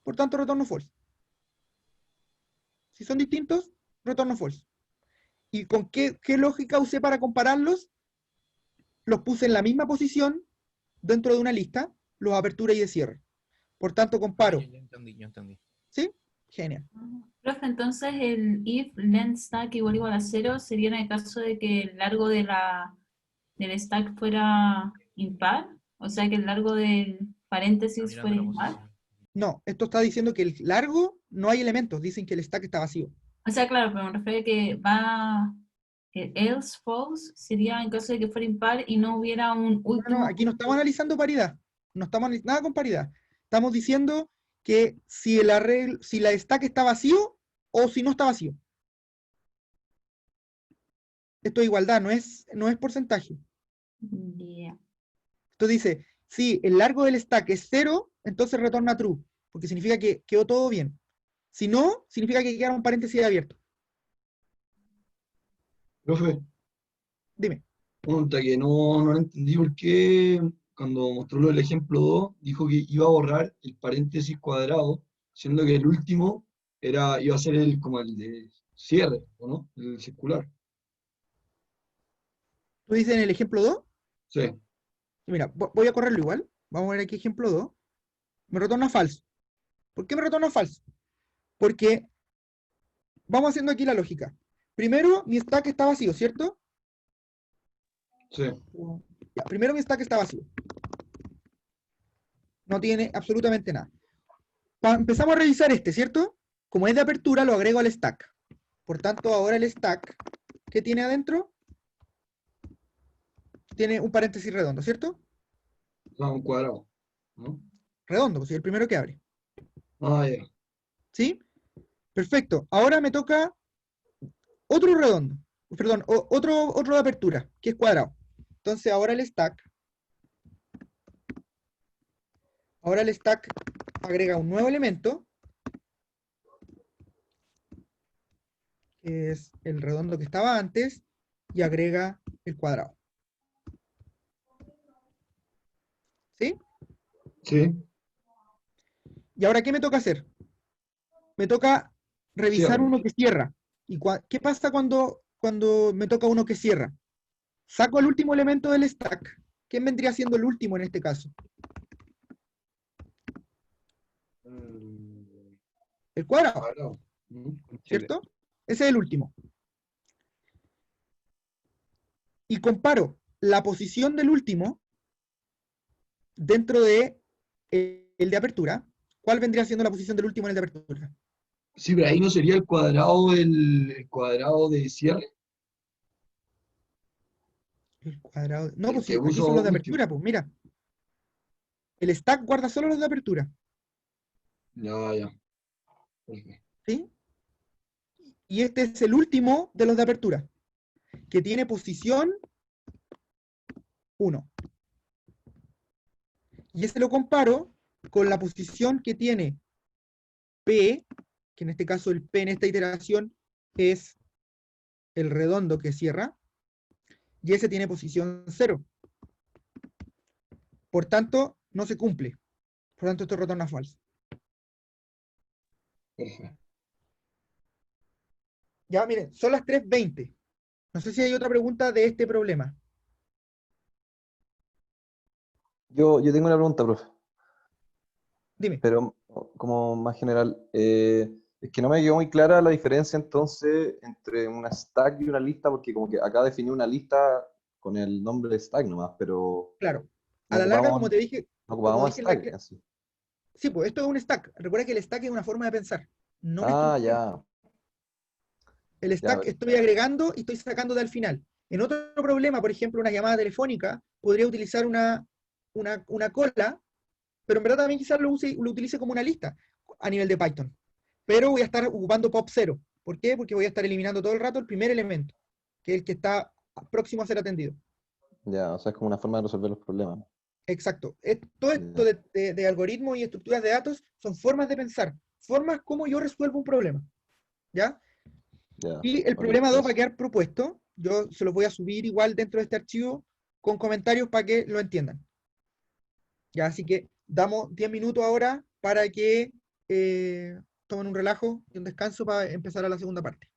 Por tanto, retorno false. Si son distintos, retorno false. ¿Y con qué lógica usé para compararlos? los puse en la misma posición dentro de una lista, los apertura y de cierre. Por tanto, comparo. Ya entendí. ¿Sí? Genial. Profe, entonces el if length stack igual a 0 sería en el caso de que el largo del stack fuera impar, o sea que el largo del paréntesis fuera impar. No, esto está diciendo que el largo no hay elementos, dicen que el stack está vacío. O sea, claro, pero me refiero a que va, el else false sería en caso de que fuera impar y no hubiera un último. No, aquí no estamos analizando paridad, no estamos nada con paridad. Estamos diciendo que si la stack está vacío o si no está vacío. Esto es igualdad, no es porcentaje. Yeah. Esto dice, si el largo del stack es 0, entonces retorna true, porque significa que quedó todo bien. Si no, significa que queda un paréntesis abierto. Profe, Dime. pregunta que no entendí por qué cuando mostró el ejemplo 2 dijo que iba a borrar el paréntesis cuadrado, siendo que el último iba a ser como el de cierre, ¿o no? El circular. ¿Tú dices en el ejemplo 2? Sí. Mira, voy a correrlo igual. Vamos a ver aquí ejemplo 2. Me retorna falso. ¿Por qué me retorna falso? Porque vamos haciendo aquí la lógica. Primero, mi stack está vacío, ¿cierto? Sí. Ya, primero mi stack está vacío. No tiene absolutamente nada. Empezamos a revisar este, ¿cierto? Como es de apertura, lo agrego al stack. Por tanto, ahora el stack, ¿qué tiene adentro? Tiene un paréntesis redondo, ¿cierto? No, un cuadrado, ¿no? Redondo, pues es el primero que abre. Ah, ya. ¿Sí? Perfecto. Ahora me toca otro redondo. Perdón, otro de apertura, que es cuadrado. Entonces ahora el stack agrega un nuevo elemento, que es el redondo que estaba antes, y agrega el cuadrado. ¿Sí? Sí. ¿Y ahora qué me toca hacer? Me toca revisar Cierra. uno que cierra. ¿Y qué pasa cuando me toca uno que cierra? Saco el último elemento del stack. ¿Quién vendría siendo el último en este caso? El cuadrado. ¿Cierto? Ese es el último. Y comparo la posición del último dentro de el de apertura. ¿Cuál vendría siendo la posición del último en el de apertura? Sí, pero ahí no sería el cuadrado el cuadrado de cierre. El cuadrado. No, El pues que sí, aquí uso son los de último. apertura, pues mira. El stack guarda solo los de apertura. Ya. Perfecto. ¿Sí? Y este es el último de los de apertura, que tiene posición 1. Y ese lo comparo con la posición que tiene P, que en este caso el P en esta iteración es el redondo que cierra, y ese tiene posición 0. Por tanto, no se cumple. Por tanto, esto retorna falso. Perfecto. Ya, miren, son las 3:20. No sé si hay otra pregunta de este problema. Yo tengo una pregunta, profe. Dime. Pero como más general, es que no me quedó muy clara la diferencia entonces entre una stack y una lista, porque como que acá definí una lista con el nombre de stack nomás, pero Claro. no A la larga, ocupamos- como te dije, no ocupamos en la stack. Así. Sí, pues esto es un stack. Recuerda que el stack es una forma de pensar. No una Ah, estructura. ya. El stack estoy agregando y estoy sacando de al final. En otro problema, por ejemplo, una llamada telefónica, podría utilizar una cola, pero en verdad también quizás lo utilice como una lista a nivel de Python. Pero voy a estar ocupando pop0. ¿Por qué? Porque voy a estar eliminando todo el rato el primer elemento, que es el que está próximo a ser atendido. Ya, o sea, es como una forma de resolver los problemas. Exacto. Todo esto de algoritmos y estructuras de datos son formas de pensar, formas como yo resuelvo un problema. ¿Ya? Ya, Y el ok, problema 2 eso. va a quedar propuesto. Yo se los voy a subir igual dentro de este archivo con comentarios para que lo entiendan. Ya, así que damos 10 minutos ahora para que tomen un relajo y un descanso para empezar a la segunda parte.